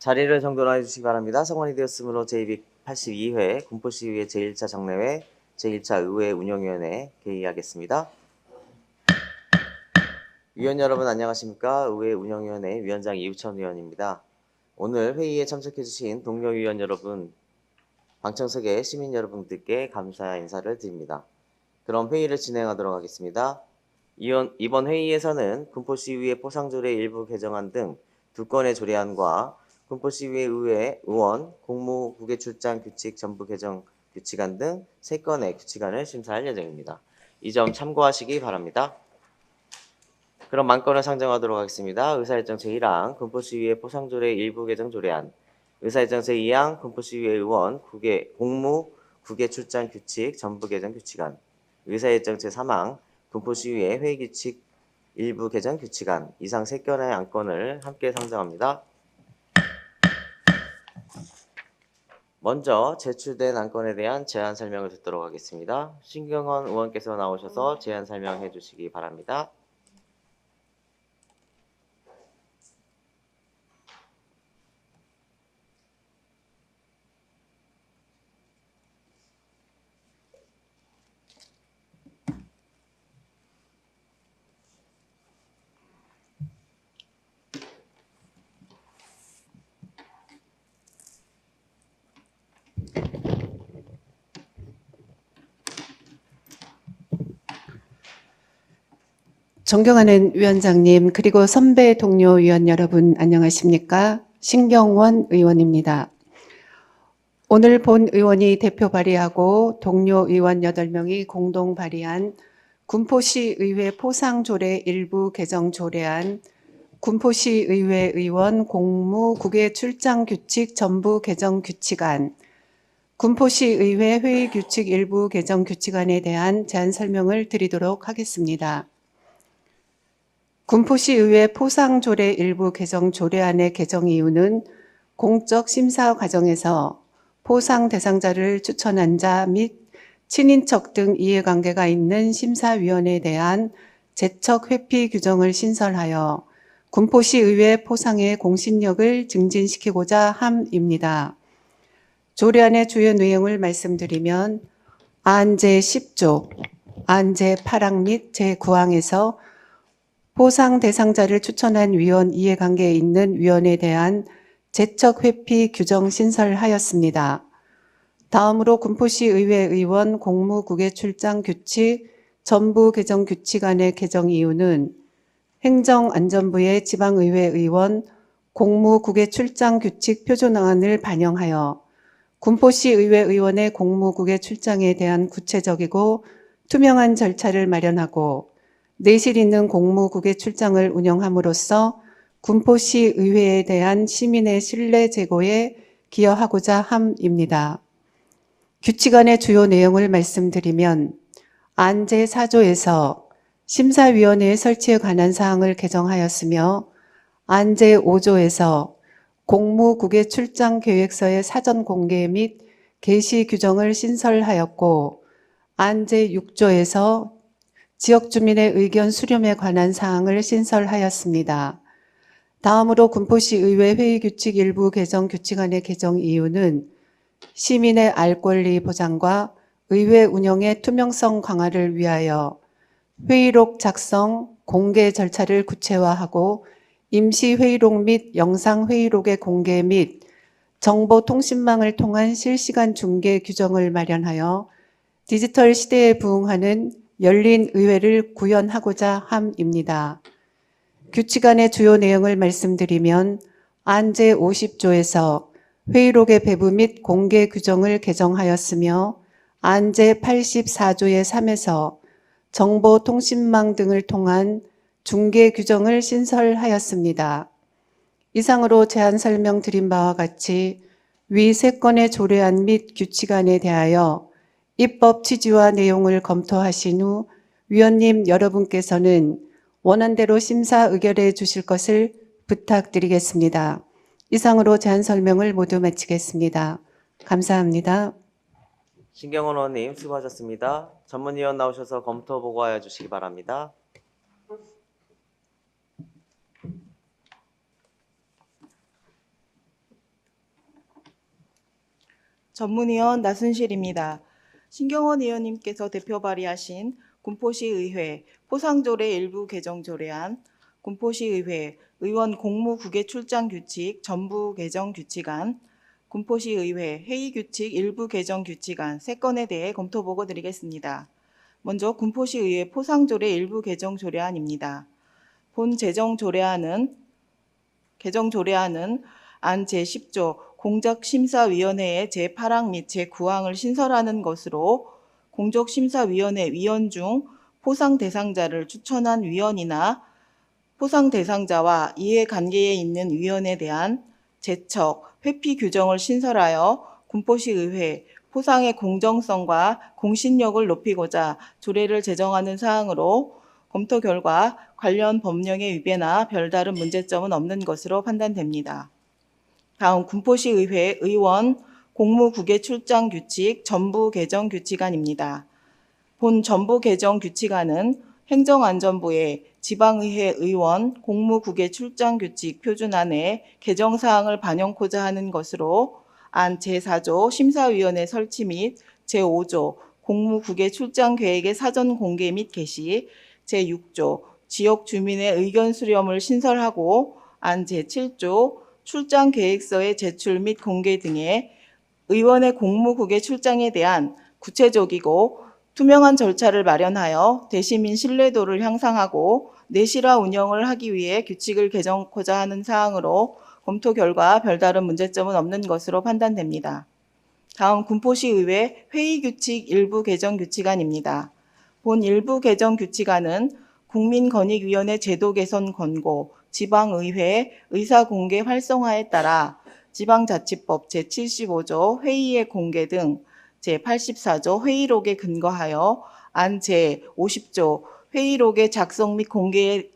자리를 정돈해 주시기 바랍니다. 성원이 되었으므로 제282회 군포시의회 제1차 정례회 제1차 의회 운영위원회 개의하겠습니다. 위원 여러분 안녕하십니까? 의회 운영위원회 위원장 이우천 의원입니다. 오늘 회의에 참석해 주신 동료 위원 여러분, 방청석의 시민 여러분들께 감사 인사를 드립니다. 그럼 회의를 진행하도록 하겠습니다. 이번 회의에서는 군포시의회 포상조례 일부 개정안 등 2건의 조례안과 군포시의회 의원 공무 국외 출장 규칙 전부 개정 규칙안 등 3건의 규칙안을 심사할 예정입니다. 이 점 참고하시기 바랍니다. 그럼 만건을 상정하도록 하겠습니다. 의사일정 제1항 군포시의회 포상조례 일부 개정 조례안, 의사일정 제2항 군포시의회 의원 공무 국외 출장 규칙 전부 개정 규칙안, 의사일정 제3항 군포시의회 회의규칙 일부 개정 규칙안, 이상 3건의 안건을 함께 상정합니다. 먼저 제출된 안건에 대한 제안 설명을 듣도록 하겠습니다. 신경헌 의원께서 나오셔서 제안 설명해 주시기 바랍니다. 존경하는 위원장님, 그리고 선배 동료 위원 여러분 안녕하십니까? 신경원 의원입니다. 오늘 본 의원이 대표 발의하고 동료 의원 8명이 공동 발의한 군포시의회 포상조례 일부 개정 조례안, 군포시의회 의원 공무 국외 출장 규칙 전부 개정 규칙안, 군포시의회 회의 규칙 일부 개정 규칙안에 대한 제안 설명을 드리도록 하겠습니다. 군포시의회 포상조례 일부 개정 조례안의 개정 이유는 공적 심사 과정에서 포상 대상자를 추천한 자 및 친인척 등 이해관계가 있는 심사위원에 대한 제척 회피 규정을 신설하여 군포시의회 포상의 공신력을 증진시키고자 함입니다. 조례안의 주요 내용을 말씀드리면 안 제10조, 안 제8항 및 제9항에서 포상 대상자를 추천한 위원 이해관계에 있는 위원에 대한 제척 회피 규정 신설하였습니다. 다음으로 군포시의회 의원 공무국외 출장 규칙 전부 개정 규칙안의 개정 이유는 행정안전부의 지방의회 의원 공무국외 출장 규칙 표준안을 반영하여 군포시의회 의원의 공무국외 출장에 대한 구체적이고 투명한 절차를 마련하고 내실 있는 공무국외 출장을 운영함으로써 군포시의회에 대한 시민의 신뢰 제고에 기여하고자 함입니다. 규칙안의 주요 내용을 말씀드리면 안 제4조에서 심사위원회 설치에 관한 사항을 개정하였으며 안 제5조에서 공무국외 출장 계획서의 사전 공개 및 게시 규정을 신설하였고 안 제6조에서 지역 주민의 의견 수렴에 관한 사항을 신설하였습니다. 다음으로 군포시의회 회의규칙 일부 개정 규칙안의 개정 이유는 시민의 알 권리 보장과 의회 운영의 투명성 강화를 위하여 회의록 작성, 공개 절차를 구체화하고 임시회의록 및 영상회의록의 공개 및 정보통신망을 통한 실시간 중계 규정을 마련하여 디지털 시대에 부응하는 열린 의회를 구현하고자 함입니다. 규칙안의 주요 내용을 말씀드리면 안 제50조에서 회의록의 배부 및 공개 규정을 개정하였으며 안 제84조의 3에서 정보통신망 등을 통한 중개 규정을 신설하였습니다. 이상으로 제안 설명드린 바와 같이 위 3건의 조례안 및 규칙안에 대하여 입법 취지와 내용을 검토하신 후 위원님 여러분께서는 원안대로 심사 의결해 주실 것을 부탁드리겠습니다. 이상으로 제안 설명을 모두 마치겠습니다. 감사합니다. 신경헌 의원님 수고하셨습니다. 전문위원 나오셔서 검토 보고하여 주시기 바랍니다. 전문위원 나순실입니다. 신경원 의원님께서 대표 발의하신 군포시의회 포상조례 일부 개정 조례안, 군포시의회 의원 공무국외 출장 규칙 전부 개정 규칙안, 군포시의회 회의규칙 일부 개정 규칙안 3건에 대해 검토 보고 드리겠습니다. 먼저 군포시의회 포상조례 일부 개정 조례안입니다. 본 개정 조례안은 안 제10조 공적심사위원회의 제8항 및 제9항을 신설하는 것으로 공적심사위원회 위원 중 포상 대상자를 추천한 위원이나 포상 대상자와 이해관계에 있는 위원에 대한 제척, 회피 규정을 신설하여 군포시의회 포상의 공정성과 공신력을 높이고자 조례를 제정하는 사항으로 검토 결과 관련 법령의 위배나 별다른 문제점은 없는 것으로 판단됩니다. 다음 군포시의회 의원 공무국외 출장 규칙 전부 개정 규칙안입니다. 본 전부 개정 규칙안은 행정안전부의 지방의회 의원 공무국외 출장 규칙 표준안에 개정 사항을 반영코자 하는 것으로 안 제4조 심사위원회 설치 및 제5조 공무국외 출장 계획의 사전 공개 및 개시, 제6조 지역 주민의 의견 수렴을 신설하고 안 제7조 출장 계획서의 제출 및 공개 등의 의원의 공무국외 출장에 대한 구체적이고 투명한 절차를 마련하여 대시민 신뢰도를 향상하고 내실화 운영을 하기 위해 규칙을 개정하고자 하는 사항으로 검토 결과 별다른 문제점은 없는 것으로 판단됩니다. 다음 군포시의회 회의규칙 일부 개정 규칙안입니다. 본 일부 개정 규칙안은 국민권익위원회 제도 개선 권고, 지방의회 의사공개 활성화에 따라 지방자치법 제75조 회의의 공개 등 제84조 회의록에 근거하여 안 제50조 회의록의 작성 및 공개에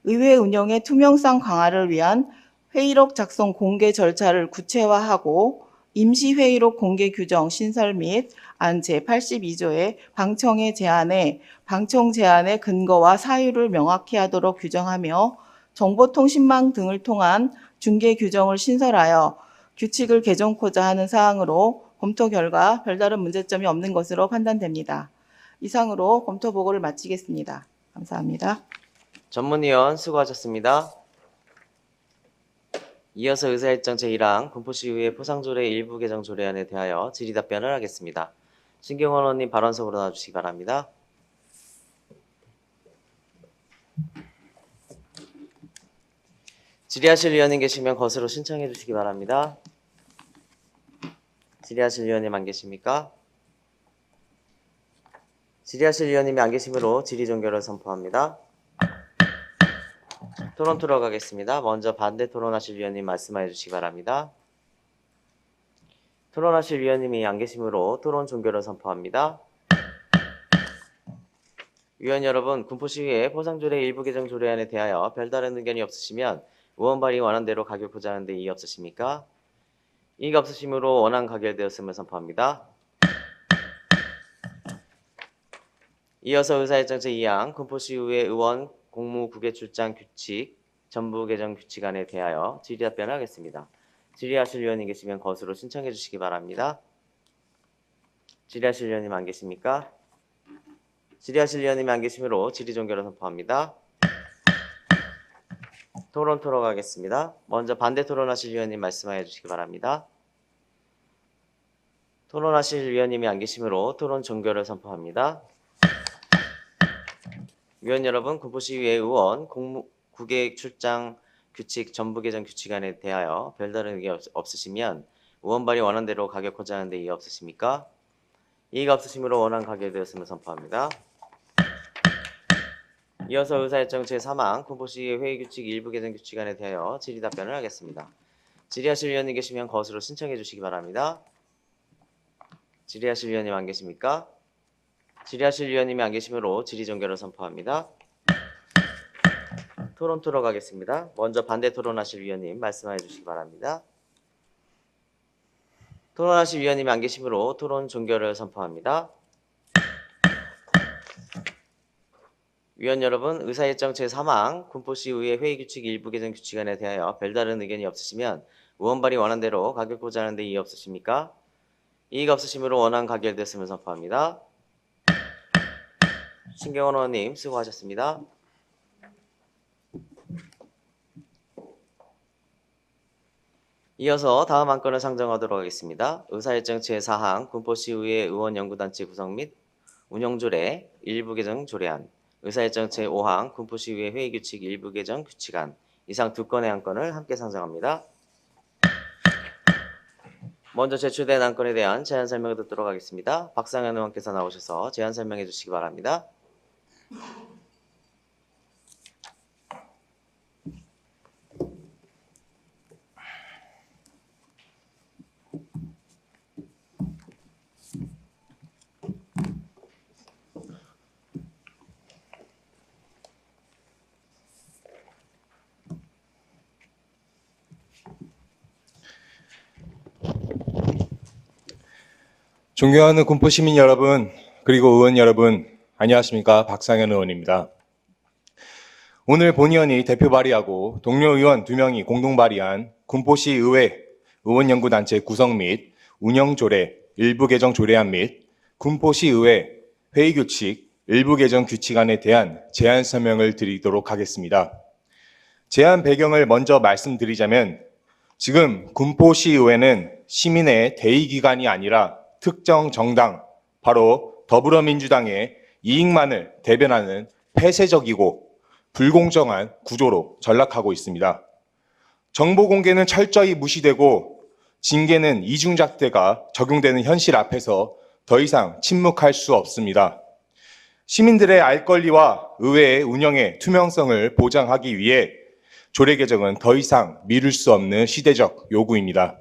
의회 운영의 투명성 강화를 위한 회의록 작성 공개 절차를 구체화하고 임시회의록 공개 규정 신설 및 안 제82조의 방청의 제한에 방청 제한의 근거와 사유를 명확히 하도록 규정하며 정보통신망 등을 통한 중개 규정을 신설하여 규칙을 개정코자 하는 사항으로 검토 결과 별다른 문제점이 없는 것으로 판단됩니다. 이상으로 검토 보고를 마치겠습니다. 감사합니다. 전문위원 수고하셨습니다. 이어서 의사일정 제1항 군포시의회 포상조례 일부 개정 조례안에 대하여 질의답변을 하겠습니다. 신경원 의원님 발언석으로 나와주시기 바랍니다. 질의하실 위원님 계시면 것으로 신청해 주시기 바랍니다. 질의하실 위원님 안 계십니까? 질의하실 위원님이 안 계시므로 질의 종결을 선포합니다. 토론 들어가겠습니다. 먼저 반대 토론하실 위원님 말씀해 주시기 바랍니다. 토론하실 위원님이 안 계시므로 토론 종결을 선포합니다. 위원 여러분, 군포시의회 포상조례 일부 개정 조례안에 대하여 별다른 의견이 없으시면 의원 발의 원안대로 가결코자 하는데 이의 없으십니까? 이의가 없으시므로 원안 가결되었음을 선포합니다. 이어서 의사일정 제2항 군포시의회 의원 공무국외 출장 규칙 전부 개정 규칙안에 대하여 질의답변을 하겠습니다. 질의하실 위원님 계시면 것으로 신청해 주시기 바랍니다. 질의하실 위원님 안 계십니까? 질의하실 위원님이 안 계시므로 질의 종결을 선포합니다. 토론 들어가겠습니다. 먼저 반대 토론하실 위원님 말씀해 주시기 바랍니다. 토론하실 위원님이 안 계시므로 토론 종결을 선포합니다. 위원 여러분, 군포시의회 의원 국외 출장 규칙 전부 개정 규칙안에 대하여 별다른 의견 없으시면 의원 발의 원안대로 가결코자 하는데 이의 없으십니까? 이의가 없으시므로 원안 가결되었음을 선포합니다. 이어서 의사일정 제3항 군포시의회 회의규칙 일부 개정 규칙안에 대하여 질의답변을 하겠습니다. 질의하실 위원님 계시면 것으로 신청해 주시기 바랍니다. 질의하실 위원님 안 계십니까? 질의하실 위원님이 안 계시므로 질의 종결을 선포합니다. 토론 들어가겠습니다. 먼저 반대 토론하실 위원님 말씀해 주시기 바랍니다. 토론하실 위원님이 안 계시므로 토론 종결을 선포합니다. 위원 여러분, 의사일정 제3항 군포시의회 회의규칙 일부 개정 규칙안에 대하여 별다른 의견이 없으시면 의원 발의 원안대로 가결코자 하는데 이의 없으십니까? 이의가 없으시므로 원안 가결됐음을 선포합니다. 신경원 의원님 수고하셨습니다. 이어서 다음 안건을 상정하도록 하겠습니다. 의사일정 제4항 군포시의회 의원연구단체 구성 및 운영조례 일부 개정 조례안, 의사일정 제5항 군포시의회 회의규칙 일부 개정 규칙안, 이상 두 건의 안건을 함께 상정합니다. 먼저 제출된 안건에 대한 제안 설명을 듣도록 하겠습니다. 박상현 의원께서 나오셔서 제안 설명해 주시기 바랍니다. 존경하는 군포시민 여러분, 그리고 의원 여러분, 안녕하십니까? 박상현 의원입니다. 오늘 본의원이 대표 발의하고 동료 의원 2명이 공동 발의한 군포시 의회 의원연구단체 구성 및 운영조례 일부 개정 조례안 및 군포시 의회 회의규칙 일부 개정 규칙안에 대한 제안 설명을 드리도록 하겠습니다. 제안 배경을 먼저 말씀드리자면 지금 군포시 의회는 시민의 대의기관이 아니라 특정 정당, 바로 더불어민주당의 이익만을 대변하는 폐쇄적이고 불공정한 구조로 전락하고 있습니다. 정보 공개는 철저히 무시되고 징계는 이중잣대가 적용되는 현실 앞에서 더 이상 침묵할 수 없습니다. 시민들의 알 권리와 의회의 운영의 투명성을 보장하기 위해 조례 개정은 더 이상 미룰 수 없는 시대적 요구입니다.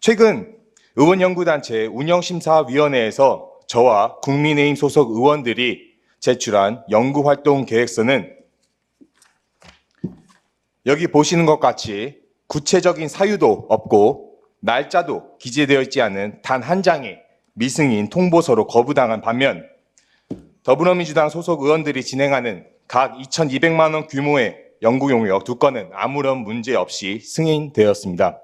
최근 의원연구단체 운영심사위원회에서 저와 국민의힘 소속 의원들이 제출한 연구활동 계획서는 여기 보시는 것 같이 구체적인 사유도 없고 날짜도 기재되어 있지 않은 단 한 장의 미승인 통보서로 거부당한 반면 더불어민주당 소속 의원들이 진행하는 각 2,200만 원 규모의 연구용역 2건은 아무런 문제 없이 승인되었습니다.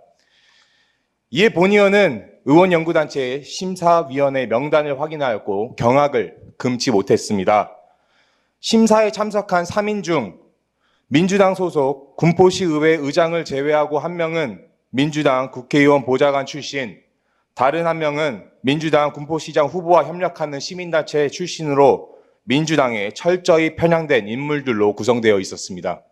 이에 본의원은 의원연구단체의 심사위원회 명단을 확인하였고 경악을 금치 못했습니다. 심사에 참석한 3인 중 민주당 소속 군포시의회 의장을 제외하고 1명은 민주당 국회의원 보좌관 출신, 다른 1명은 민주당 군포시장 후보와 협력하는 시민단체 출신으로 민주당에 철저히 편향된 인물들로 구성되어 있었습니다.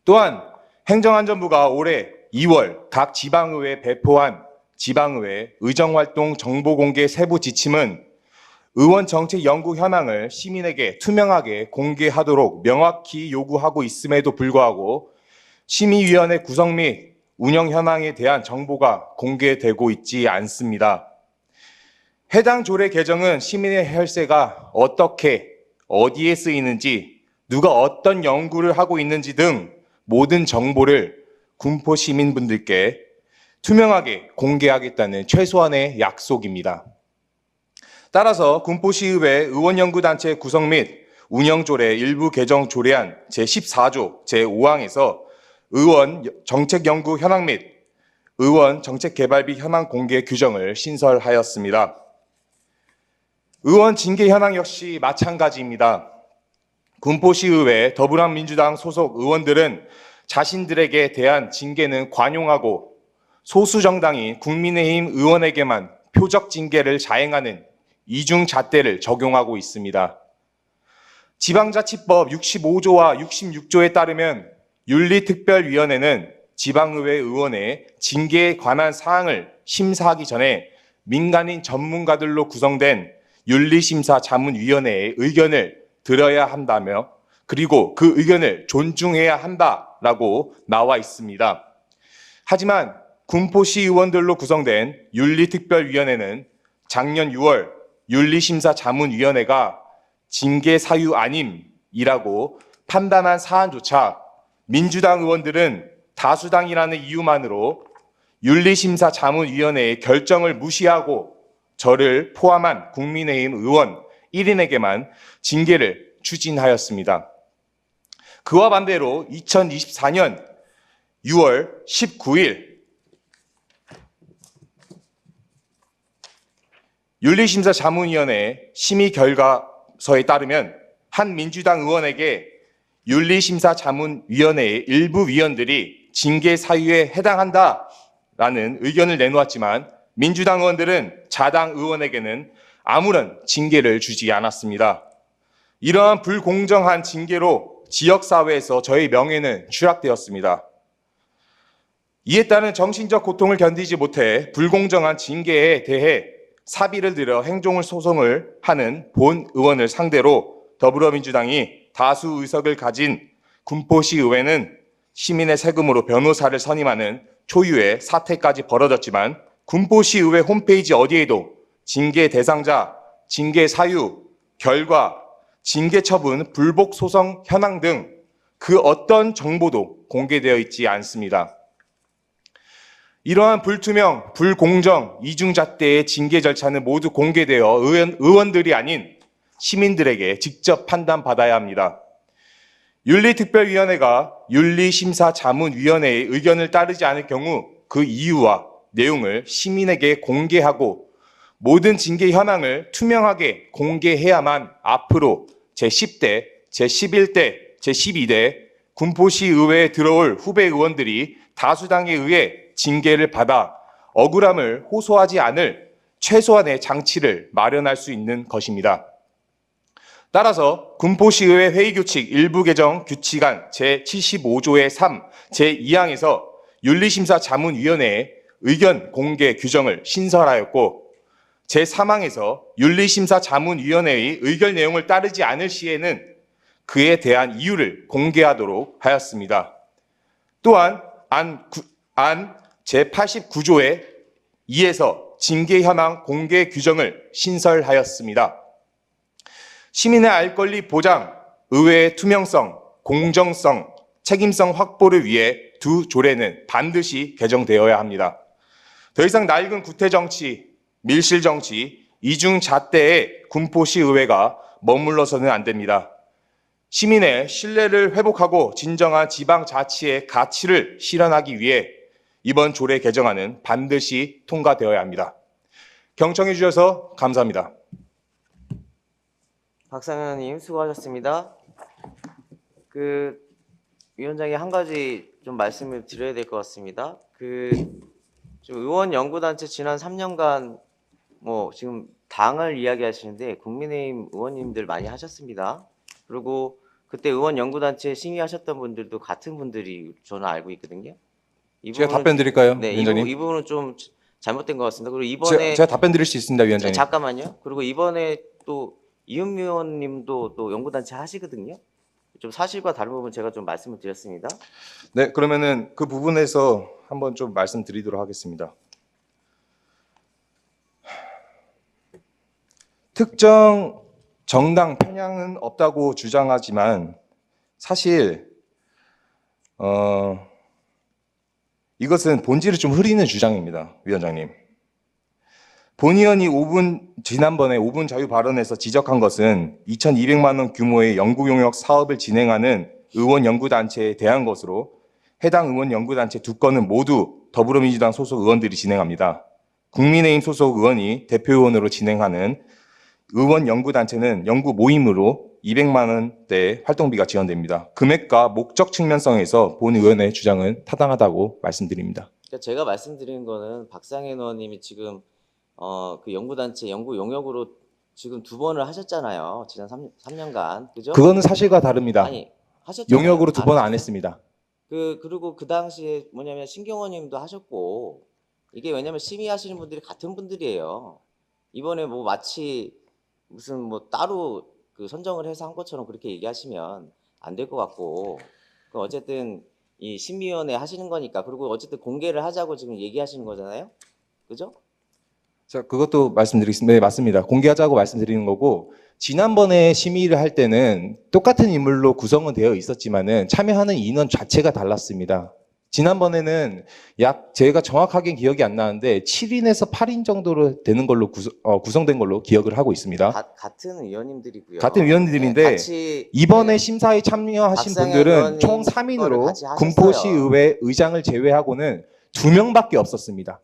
또한 행정안전부가 올해 2월 각 지방의회에 배포한 지방의회 의정활동 정보공개 세부 지침은 의원 정책 연구 현황을 시민에게 투명하게 공개하도록 명확히 요구하고 있음에도 불구하고 심의위원회 구성 및 운영 현황에 대한 정보가 공개되고 있지 않습니다. 해당 조례 개정은 시민의 혈세가 어떻게, 어디에 쓰이는지, 누가 어떤 연구를 하고 있는지 등 모든 정보를 군포 시민분들께 투명하게 공개하겠다는 최소한의 약속입니다. 따라서 군포시의회 의원연구단체 구성 및 운영조례 일부 개정 조례안 제14조 제5항에서 의원 정책연구 현황 및 의원 정책개발비 현황 공개 규정을 신설하였습니다. 의원 징계 현황 역시 마찬가지입니다. 군포시의회 더불어민주당 소속 의원들은 자신들에게 대한 징계는 관용하고 소수 정당인 국민의힘 의원에게만 표적 징계를 자행하는 이중잣대를 적용하고 있습니다. 지방자치법 65조와 66조에 따르면 윤리특별위원회는 지방의회 의원의 징계에 관한 사항을 심사하기 전에 민간인 전문가들로 구성된 윤리심사자문위원회의 의견을 들어야 한다며 그리고 그 의견을 존중해야 한다라고 나와 있습니다. 하지만 군포시 의원들로 구성된 윤리특별위원회는 작년 6월 윤리심사자문위원회가 징계 사유 아님이라고 판단한 사안조차 민주당 의원들은 다수당이라는 이유만으로 윤리심사자문위원회의 결정을 무시하고 저를 포함한 국민의힘 의원 1인에게만 징계를 추진하였습니다. 그와 반대로 2024년 6월 19일 윤리심사자문위원회 심의 결과서에 따르면 한 민주당 의원에게 윤리심사자문위원회의 일부 위원들이 징계 사유에 해당한다라는 의견을 내놓았지만 민주당 의원들은 자당 의원에게는 아무런 징계를 주지 않았습니다. 이러한 불공정한 징계로 지역사회에서 저의 명예는 추락되었습니다. 이에 따른 정신적 고통을 견디지 못해 불공정한 징계에 대해 사비를 들여 행정 소송을 하는 본 의원을 상대로 더불어민주당이 다수 의석을 가진 군포시 의회는 시민의 세금으로 변호사를 선임하는 초유의 사태까지 벌어졌지만 군포시 의회 홈페이지 어디에도 징계 대상자, 징계 사유, 결과, 징계 처분, 불복 소송 현황 등 그 어떤 정보도 공개되어 있지 않습니다. 이러한 불투명, 불공정, 이중잣대의 징계 절차는 모두 공개되어 의원들이 아닌 시민들에게 직접 판단받아야 합니다. 윤리특별위원회가 윤리심사자문위원회의 의견을 따르지 않을 경우 그 이유와 내용을 시민에게 공개하고 모든 징계 현황을 투명하게 공개해야만 앞으로 제10대, 제11대, 제12대 군포시 의회에 들어올 후배 의원들이 다수당에 의해 징계를 받아 억울함을 호소하지 않을 최소한의 장치를 마련할 수 있는 것입니다. 따라서 군포시의회 회의규칙 일부 개정 규칙안 제75조의 3, 제2항에서 윤리심사자문위원회의 의견 공개 규정을 신설하였고 제3항에서 윤리심사자문위원회의 의견 내용을 따르지 않을 시에는 그에 대한 이유를 공개하도록 하였습니다. 또한 안 제89조의 2에서 징계 현황 공개 규정을 신설하였습니다. 시민의 알 권리 보장, 의회의 투명성, 공정성, 책임성 확보를 위해 두 조례는 반드시 개정되어야 합니다. 더 이상 낡은 구태정치, 밀실정치, 이중잣대의 군포시 의회가 머물러서는 안 됩니다. 시민의 신뢰를 회복하고 진정한 지방자치의 가치를 실현하기 위해 이번 조례 개정안은 반드시 통과되어야 합니다. 경청해 주셔서 감사합니다. 박상현님 수고하셨습니다. 위원장이 한 가지 좀 말씀을 드려야 될 것 같습니다. 지금 의원 연구단체 지난 3년간 지금 당을 이야기하시는데 국민의힘 의원님들 많이 하셨습니다. 그리고 그때 의원 연구단체 심의하셨던 분들도 같은 분들이 저는 알고 있거든요. 제가 답변 드릴까요, 네, 위원장님? 이 부분은 좀 잘못된 것 같습니다. 그리고 이번에 제가 답변 드릴 수 있습니다, 위원장님. 잠깐만요. 그리고 이번에 또 이은미 의원님도 또 연구단체 하시거든요. 좀 사실과 다른 부분 제가 좀 말씀을 드렸습니다. 네, 그러면은 그 부분에서 한번 좀 말씀드리도록 하겠습니다. 특정 정당 편향은 없다고 주장하지만 사실 이것은 본질을 좀 흐리는 주장입니다, 위원장님. 본 의원이 지난번에 5분 자유 발언에서 지적한 것은 2,200만 원 규모의 연구 용역 사업을 진행하는 의원 연구단체에 대한 것으로 해당 의원 연구단체 두 건은 모두 더불어민주당 소속 의원들이 진행합니다. 국민의힘 소속 의원이 대표 의원으로 진행하는 의원 연구단체는 연구 모임으로 200만 원대 활동비가 지원됩니다. 금액과 목적 측면성에서 본 의원의 주장은 타당하다고 말씀드립니다. 그러니까 제가 말씀드리는 거는 박상현 의원님이 지금 그 연구단체 연구 용역으로 지금 2번을 하셨잖아요. 지난 3년간. 그죠? 그거는 사실과 다릅니다. 아니, 하셨잖아요. 용역으로 2번 안 했습니다. 그리고 그 당시에 뭐냐면 신경원님도 하셨고 이게 왜냐면 심의하시는 분들이 같은 분들이에요. 이번에 마치 무슨 따로 선정을 해서 한 것처럼 그렇게 얘기하시면 안 될 것 같고 어쨌든 이 심의위원회 하시는 거니까 그리고 어쨌든 공개를 하자고 지금 얘기하시는 거잖아요. 그죠? 자, 그것도 말씀드리겠습니다. 네, 맞습니다. 공개하자고 말씀드리는 거고 지난번에 심의를 할 때는 똑같은 인물로 구성은 되어 있었지만은 참여하는 인원 자체가 달랐습니다. 지난번에는 제가 정확하게 기억이 안 나는데 7인에서 8인 정도로 되는 걸로 구성된 걸로 기억을 하고 있습니다. 같은 의원님들이고요. 같은 의원들인데 같이 이번에 심사에 참여하신 분들은 총 3인으로 군포시 의회 의장을 제외하고는 2명밖에 없었습니다.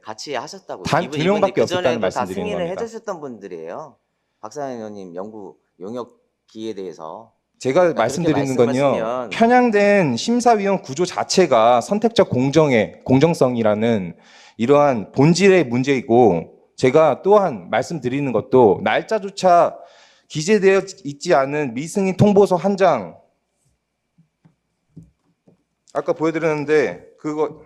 같이 하셨다고요. 단두 명밖에 없었다는 그전에도 다 말씀드리는 승인을 겁니다. 해주셨던 분들이에요. 박상현 의원님 연구 용역비에 대해서. 제가 그렇게 말씀드리는 건요. 말씀하시면 편향된 심사위원 구조 자체가 선택적 공정성이라는 이러한 본질의 문제이고, 제가 또한 말씀드리는 것도 날짜조차 기재되어 있지 않은 미승인 통보서 한 장, 아까 보여드렸는데 그거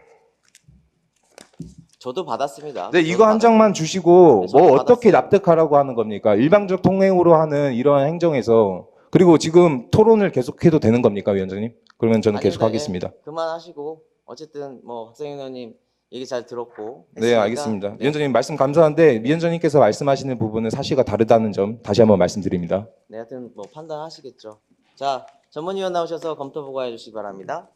저도 받았습니다. 네, 저도 이거 한 장만 받았습니다. 주시고 네, 저도 뭐 어떻게 받았어요. 납득하라고 하는 겁니까? 일방적 통행으로 하는 이러한 행정에서. 그리고 지금 토론을 계속해도 되는 겁니까, 위원장님? 그러면 저는 아닙니다. 계속하겠습니다. 그만하시고 어쨌든 뭐 박상현 의원님 얘기 잘 들었고 네, 했으니까, 알겠습니다. 네. 위원장님 말씀 감사한데 위원장님께서 말씀하시는 부분은 사실과 다르다는 점 다시 한번 말씀드립니다. 네, 하여튼 뭐 판단하시겠죠. 자, 전문위원 나오셔서 검토 보고해 주시기 바랍니다.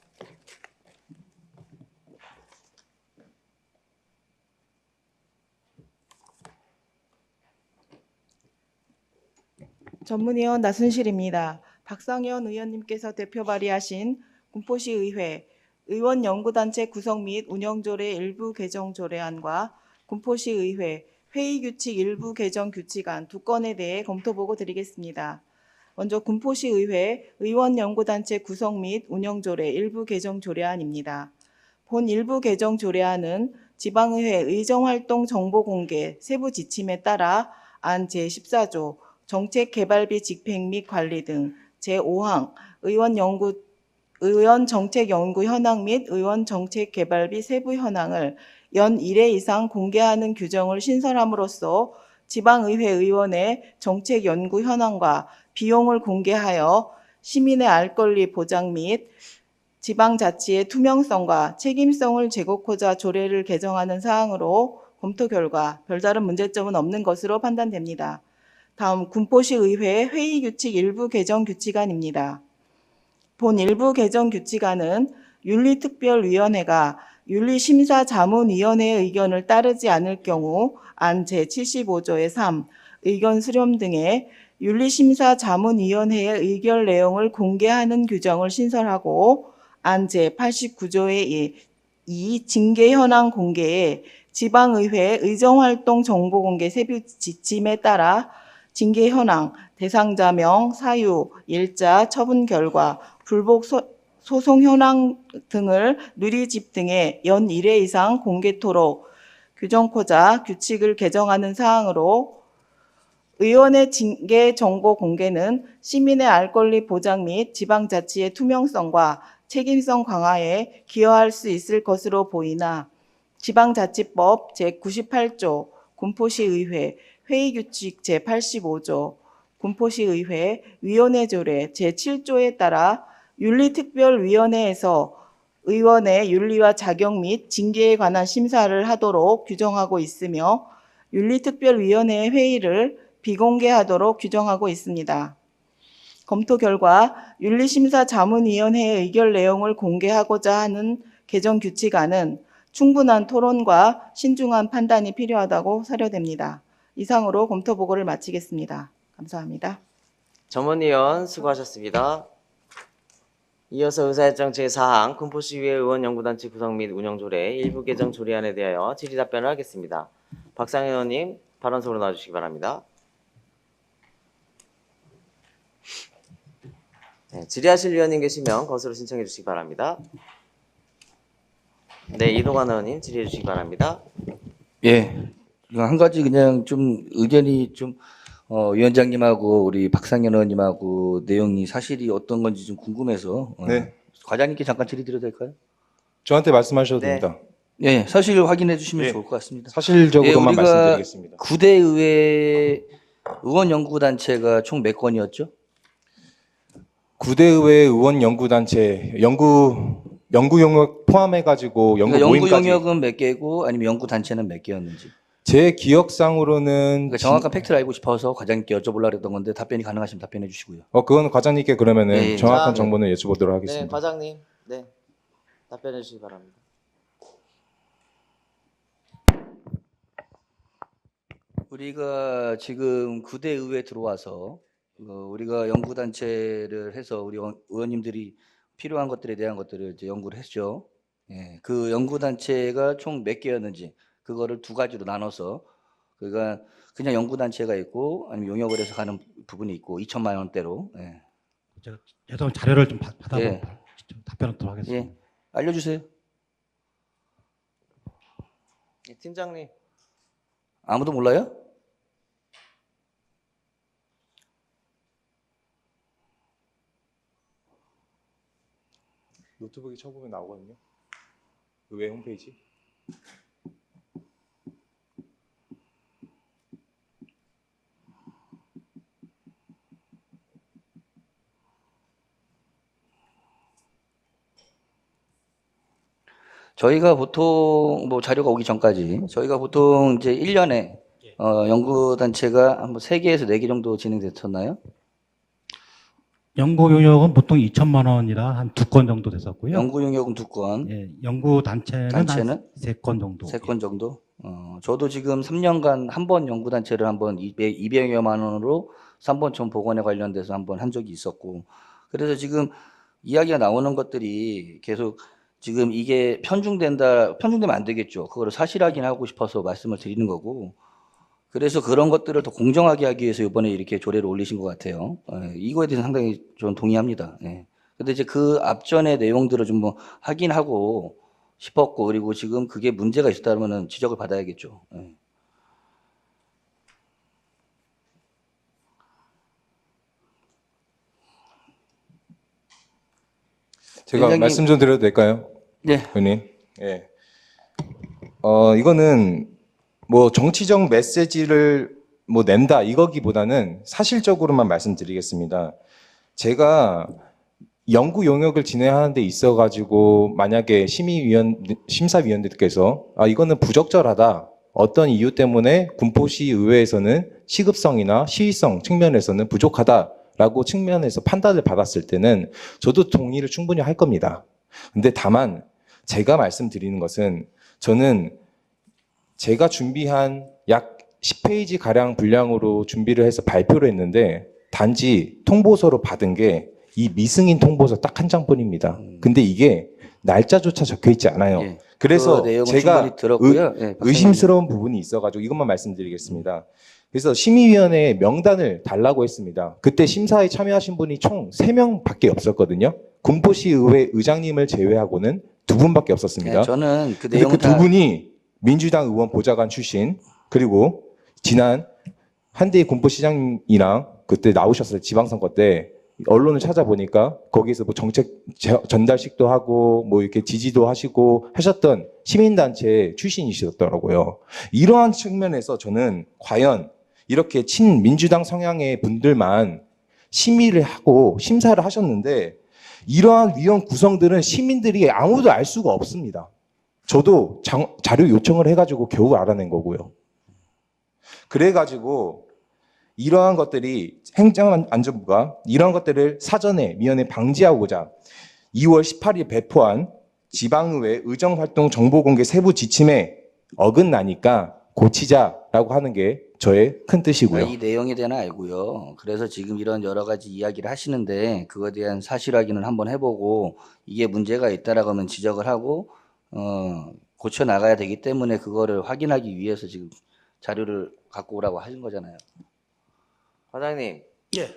전문위원 나순실입니다. 박상현 의원님께서 대표 발의하신 군포시의회 의원연구단체 구성 및 운영조례 일부 개정 조례안과 군포시의회 회의규칙 일부 개정 규칙안 두 건에 대해 검토보고 드리겠습니다. 먼저 군포시의회 의원연구단체 구성 및 운영조례 일부 개정 조례안입니다. 본 일부 개정 조례안은 지방의회 의정활동 정보공개 세부 지침에 따라 안 제14조 정책개발비 집행 및 관리 등 제5항 의원 정책 연구 현황 및 의원 정책 개발비 세부 현황을 연 1회 이상 공개하는 규정을 신설함으로써 지방의회 의원의 정책 연구 현황과 비용을 공개하여 시민의 알 권리 보장 및 지방자치의 투명성과 책임성을 제고코자 조례를 개정하는 사항으로 검토 결과 별다른 문제점은 없는 것으로 판단됩니다. 다음 군포시의회 회의규칙 일부 개정 규칙안입니다. 본 일부 개정 규칙안은 윤리특별위원회가 윤리심사자문위원회의 의견을 따르지 않을 경우 안 제75조의 3 의견 수렴 등의 윤리심사자문위원회의 의견 내용을 공개하는 규정을 신설하고 안 제89조의 2 징계 현황 공개에 지방의회 의정활동 정보공개 세부 지침에 따라 징계 현황, 대상자명, 사유, 일자, 처분 결과, 불복 소송 현황 등을 누리집 등에 연 1회 이상 공개토록 규정코자 규칙을 개정하는 사항으로 의원의 징계 정보 공개는 시민의 알 권리 보장 및 지방자치의 투명성과 책임성 강화에 기여할 수 있을 것으로 보이나 지방자치법 제98조 군포시의회 회의규칙 제85조 군포시의회 위원회조례 제7조에 따라 윤리특별위원회에서 의원의 윤리와 자격 및 징계에 관한 심사를 하도록 규정하고 있으며 윤리특별위원회의 회의를 비공개하도록 규정하고 있습니다. 검토 결과 윤리심사자문위원회의 의결 내용을 공개하고자 하는 개정 규칙안은 충분한 토론과 신중한 판단이 필요하다고 사료됩니다. 이상으로 검토 보고를 마치겠습니다. 감사합니다. 전문위원 수고하셨습니다. 이어서 의사일정 제4항 군포시의회 의원연구단체 구성 및 운영조례 일부 개정 조례안에 대하여 질의 답변을 하겠습니다. 박상현 의원님 발언석으로 나와주시기 바랍니다. 네, 질의하실 위원님 계시면 거수로 신청해 주시기 바랍니다. 네, 이동환 의원님 질의해 주시기 바랍니다. 예, 한 가지 그냥 좀 의견이 좀 위원장님하고 우리 박상현 의원님하고 내용이 사실이 어떤 건지 좀 궁금해서 네. 과장님께 잠깐 질의드려도 될까요? 저한테 말씀하셔도 네. 됩니다. 예, 사실 확인해 주시면 예. 좋을 것 같습니다. 사실적으로만 우리가 말씀드리겠습니다. 9대 의회 의원연구단체가 총 몇 건이었죠? 9대 의회 의원연구단체 연구 영역 포함해가지고 연구 그러니까 연구 모임까지 영역은 몇 개고 아니면 연구단체는 몇 개였는지. 제 기억상으로는 그러니까 정확한 팩트를 알고 싶어서 과장님께 여쭤보려고 했던 건데 답변이 가능하시면 답변해 주시고요. 그건 과장님께 그러면은 예, 예. 정확한 자, 정보는 여쭤보도록 네, 하겠습니다. 과장님, 네, 답변해 주시기 바랍니다. 우리가 지금 9대 의회에 들어와서 우리가 연구단체를 해서 우리 의원님들이 필요한 것들에 대한 것들을 이제 연구를 했죠. 예, 그 연구단체가 총 몇 개였는지 그거를 두 가지로 나눠서 그러니까 그냥 연구단체가 있고 아니면 용역을 해서 가는 부분이 있고 2천만 원대로. 예. 제가 죄송 자료를 좀 받아보고 예. 좀 답변하도록 하겠습니다. 예. 알려주세요. 예, 팀장님. 아무도 몰라요? 노트북에 쳐보면 나오거든요. 의회 홈페이지. 저희가 보통 뭐 자료가 오기 전까지 저희가 보통 이제 1년에 연구단체가 한 3개에서 4개 정도 진행됐었나요? 연구 용역은 보통 2천만 원이라 한 2건 정도 됐었고요. 연구 용역은 2건, 예, 연구 단체는 단체는? 한 3건 정도. 3건 정도? 저도 지금 3년간 한 번 연구단체를 한번 200여만 원으로 3번촌 복원에 관련돼서 한번 한 적이 있었고, 그래서 지금 이야기가 나오는 것들이 계속 지금 이게 편중되면 안 되겠죠. 그거를 사실 확인하고 싶어서 말씀을 드리는 거고, 그래서 그런 것들을 더 공정하게 하기 위해서 이번에 이렇게 조례를 올리신 것 같아요. 이거에 대해서 상당히 저는 동의합니다. 예. 근데 이제 그 앞전의 내용들을 좀 뭐 확인하고 싶었고, 그리고 지금 그게 문제가 있었다면은 지적을 받아야겠죠. 예. 제가 위원장님. 말씀 좀 드려도 될까요? 네. 의원님. 예. 이거는 뭐 정치적 메시지를 뭐 낸다 이거기보다는 사실적으로만 말씀드리겠습니다. 제가 연구 용역을 진행하는 데 있어 가지고 만약에 심사위원들께서 이거는 부적절하다. 어떤 이유 때문에 군포시 의회에서는 시급성이나 시의성 측면에서는 부족하다라고 측면에서 판단을 받았을 때는 저도 동의를 충분히 할 겁니다. 근데 다만 제가 말씀드리는 것은 저는 제가 준비한 약 10페이지 가량 분량으로 준비를 해서 발표를 했는데 단지 통보서로 받은 게 이 미승인 통보서 딱 한 장뿐입니다. 근데 이게 날짜조차 적혀 있지 않아요. 예. 그래서 그 내용은 제가 충분히 들었고요. 예, 의심스러운 부분이 있어가지고 이것만 말씀드리겠습니다. 그래서 심의위원회 명단을 달라고 했습니다. 그때 심사에 참여하신 분이 총 3명밖에 없었거든요. 군포시 의회 의장님을 제외하고는 2분밖에 없었습니다. 예, 저는 그 근데 내용은 그 2분이 민주당 의원 보좌관 출신, 그리고 지난 한대희 군포시장이랑 그때 나오셨어요. 지방선거 때 언론을 찾아보니까 거기서 뭐 정책 전달식도 하고 뭐 이렇게 지지도 하시고 하셨던 시민단체 출신이시더라고요. 이러한 측면에서 저는 과연 이렇게 친민주당 성향의 분들만 심의를 하고 심사를 하셨는데 이러한 위원 구성들은 시민들이 아무도 알 수가 없습니다. 저도 자료 요청을 해가지고 겨우 알아낸 거고요. 그래가지고 이러한 것들이 행정안전부가 이러한 것들을 사전에 미연에 방지하고자 2월 18일 배포한 지방의회 의정활동 정보공개 세부 지침에 어긋나니까 고치자라고 하는 게 저의 큰 뜻이고요. 이 내용에 대한 알고요. 그래서 지금 이런 여러 가지 이야기를 하시는데 그거에 대한 사실 확인을 한번 해보고 이게 문제가 있다라고 하면 지적을 하고 고쳐 나가야 되기 때문에 그거를 확인하기 위해서 지금 자료를 갖고 오라고 하신 거잖아요. 과장님. 예.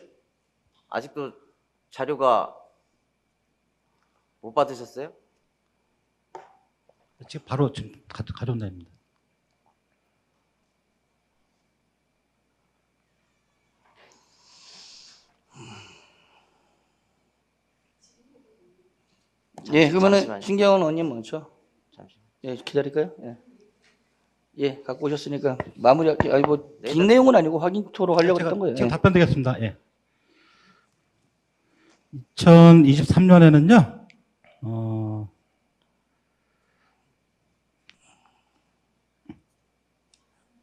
아직도 자료가 못 받으셨어요? 지금 바로 지금 가져온다입니다. 예, 그러면은 잠시만요. 신경원 의원님 먼저. 잠시만요. 예, 기다릴까요? 예. 예, 갖고 오셨으니까 마무리. 뭐 네, 긴 내용은 아니고 확인토록 하려고 제가 했던 거예요. 지금 예. 답변드리겠습니다. 예. 2023년에는요.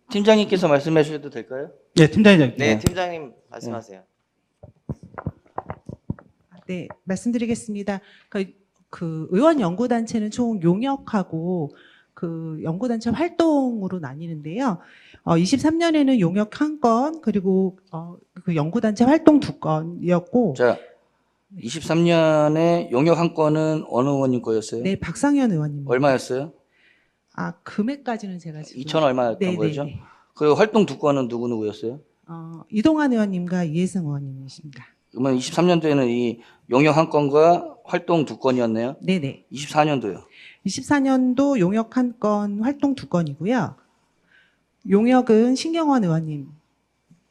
팀장님께서 말씀해 주셔도 될까요? 예, 팀장님. 네, 팀장님 말씀하세요. 네, 말씀드리겠습니다. 그 의원 연구단체는 총 용역하고 그 연구단체 활동으로 나뉘는데요. 23년에는 용역 1건, 그리고 그 연구단체 활동 2건이었고, 자, 23년에 용역 한 건은 어느 의원님 거였어요? 네, 박상현 의원님. 얼마였어요? 금액까지는 제가 지금 2천 얼마였던 네, 거죠? 네, 네. 그 활동 두 건은 누구였어요? 이동환 의원님과 이혜승 의원님이십니다. 그러면 23년도에는 이 용역 한 건과 활동 두 건이었네요. 네네. 24년도요. 24년도 용역 한 건, 활동 2건이고요. 용역은 신경원 의원님,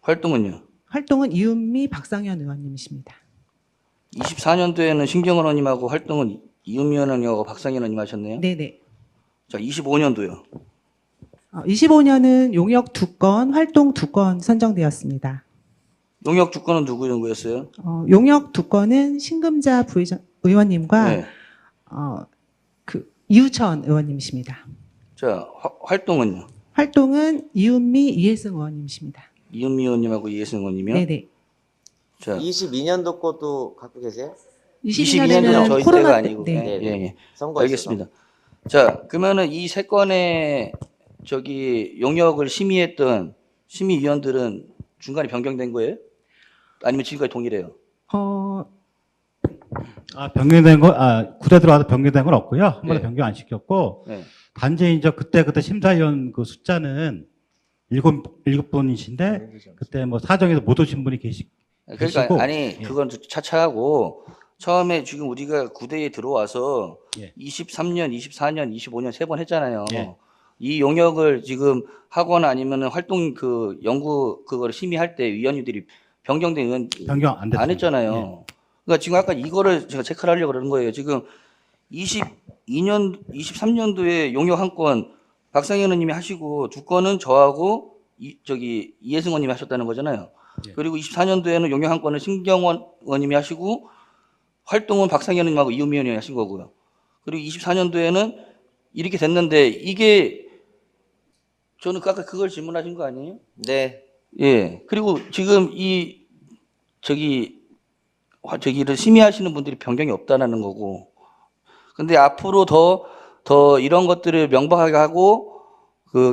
활동은요? 활동은 이은미, 박상현 의원님이십니다. 24년도에는 신경원 의원님하고 활동은 이은미 의원님하고 박상현 의원님 하셨네요. 네네. 자, 25년도요. 25년은 용역 2건, 활동 2건 선정되었습니다. 용역 두 건은 누구였어요? 용역 2건은 신금자 의원님과 네. 이우천 의원님이십니다. 자, 활동은요? 활동은 이은미, 이혜승 의원님이십니다. 이은미 의원님하고 이혜승 의원님이요? 네네. 자, 22년도 것도 갖고 계세요? 22년도는 저희 코로나 때가 때- 아니고. 네. 예, 예. 선거 알겠습니다. 자, 그러면은 이 세 건의 용역을 심의했던 심의위원들은 중간에 변경된 거예요? 아니면 지금까지 동일해요? 변경된 거, 구대 들어와서 변경된 건 없고요. 한 번도 네. 변경 안 시켰고, 네. 단지 이제 그때 심사위원 그 숫자는 일곱 분이신데, 그때 뭐 사정에서 못 오신 분이 계시고, 그러니까 아니 예. 그건 차차하고 처음에 지금 우리가 구대에 들어와서 예. 23년, 24년, 25년 세 번 했잖아요. 예. 이 용역을 지금 하거나 아니면 활동 연구 그거를 심의할 때 위원님들이 변경된 의원 변경 안 됐습니다. 안 했잖아요. 예. 그러니까 지금 아까 이거를 제가 체크를 하려고 그러는 거예요. 지금 23년도에 용역 한 건 박상현 의원님이 하시고 두 건은 저하고 이혜승 의원님이 하셨다는 거잖아요. 예. 그리고 24년도에는 용역 한 건은 신경원 의원님이 하시고 활동은 박상현 의원님하고 이은미 의원님이 하신 거고요. 그리고 24년도에는 이렇게 됐는데 이게 저는 아까 그걸 질문하신 거 아니에요? 네. 예. 그리고 지금 저기를 심의하시는 분들이 변경이 없다라는 거고. 근데 앞으로 더 이런 것들을 명백하게 하고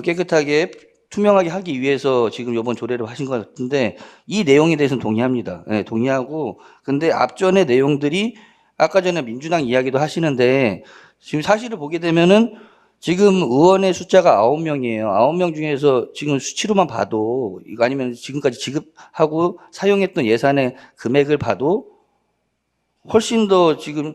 깨끗하게 투명하게 하기 위해서 지금 이번 조례를 하신 것 같은데 이 내용에 대해서는 동의합니다. 예, 동의하고. 근데 앞전의 내용들이 아까 전에 민주당 이야기도 하시는데 지금 사실을 보게 되면은 지금 의원의 숫자가 9명이에요. 9명 중에서 지금 수치로만 봐도 이거 아니면 지금까지 지급하고 사용했던 예산의 금액을 봐도 훨씬 더 지금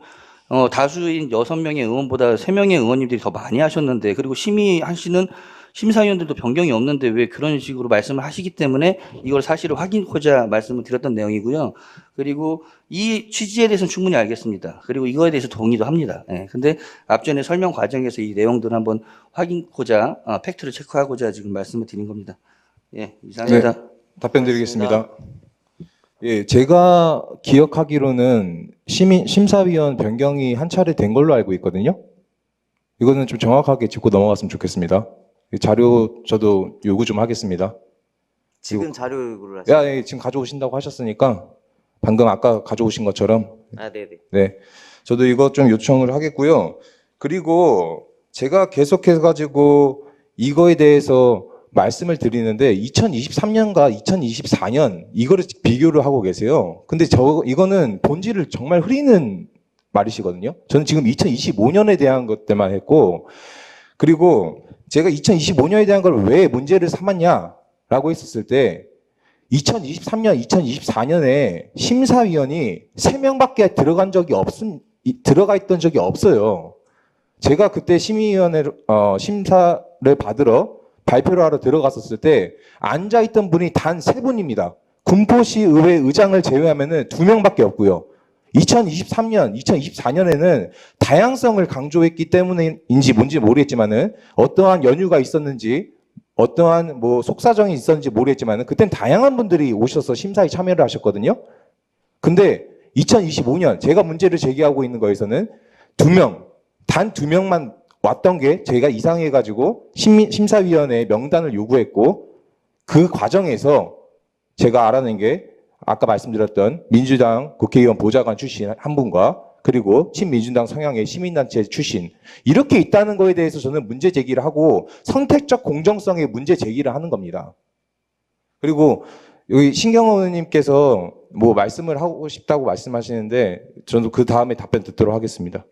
다수인 6명의 의원보다 3명의 의원님들이 더 많이 하셨는데 그리고 심의하시는 심사위원들도 변경이 없는데 왜 그런 식으로 말씀을 하시기 때문에 이걸 사실을 확인하고자 말씀을 드렸던 내용이고요. 그리고 이 취지에 대해서는 충분히 알겠습니다. 그리고 이거에 대해서 동의도 합니다. 예. 근데 앞전에 설명 과정에서 이 내용들을 한번 확인하고자 팩트를 체크하고자 지금 말씀을 드린 겁니다. 예, 이상입니다. 답변 드리겠습니다. 예, 제가 기억하기로는 심사위원 변경이 한 차례 된 걸로 알고 있거든요. 이거는 좀 정확하게 짚고 넘어갔으면 좋겠습니다. 이 자료 저도 요구 좀 하겠습니다. 지금 자료 요구를 하시죠? 예, 지금 가져오신다고 하셨으니까 방금 아까 가져오신 것처럼 네네. 네, 저도 이거 좀 요청을 하겠고요. 그리고 제가 계속해가지고 이거에 대해서 말씀을 드리는데 2023년과 2024년 이거를 비교를 하고 계세요. 근데 이거는 본질을 정말 흐리는 말이시거든요. 저는 지금 2025년에 대한 것들만 했고, 그리고 제가 2025년에 대한 걸 왜 문제를 삼았냐라고 했었을 때 2023년, 2024년에 심사위원이 3명밖에 들어가 있던 적이 없어요. 제가 그때 심의위원회 심사를 받으러 발표를 하러 들어갔었을 때 앉아있던 분이 단 3분입니다. 군포시 의회 의장을 제외하면 2명밖에 없고요. 2023년, 2024년에는 다양성을 강조했기 때문인지 뭔지 모르겠지만은 어떠한 연유가 있었는지 어떠한 속사정이 있었는지 모르겠지만은 그땐 다양한 분들이 오셔서 심사에 참여를 하셨거든요. 근데 2025년 제가 문제를 제기하고 있는 거에서는 2명, 단 2명만 왔던 게 제가 이상해가지고 심사위원회 명단을 요구했고 그 과정에서 제가 알아낸 게 아까 말씀드렸던 민주당 국회의원 보좌관 출신 한 분과 그리고 친민주당 성향의 시민단체 출신 이렇게 있다는 거에 대해서 저는 문제 제기를 하고 선택적 공정성에 문제 제기를 하는 겁니다. 그리고 여기 신경원 의원님께서 말씀을 하고 싶다고 말씀하시는데 저도 그 다음에 답변 듣도록 하겠습니다.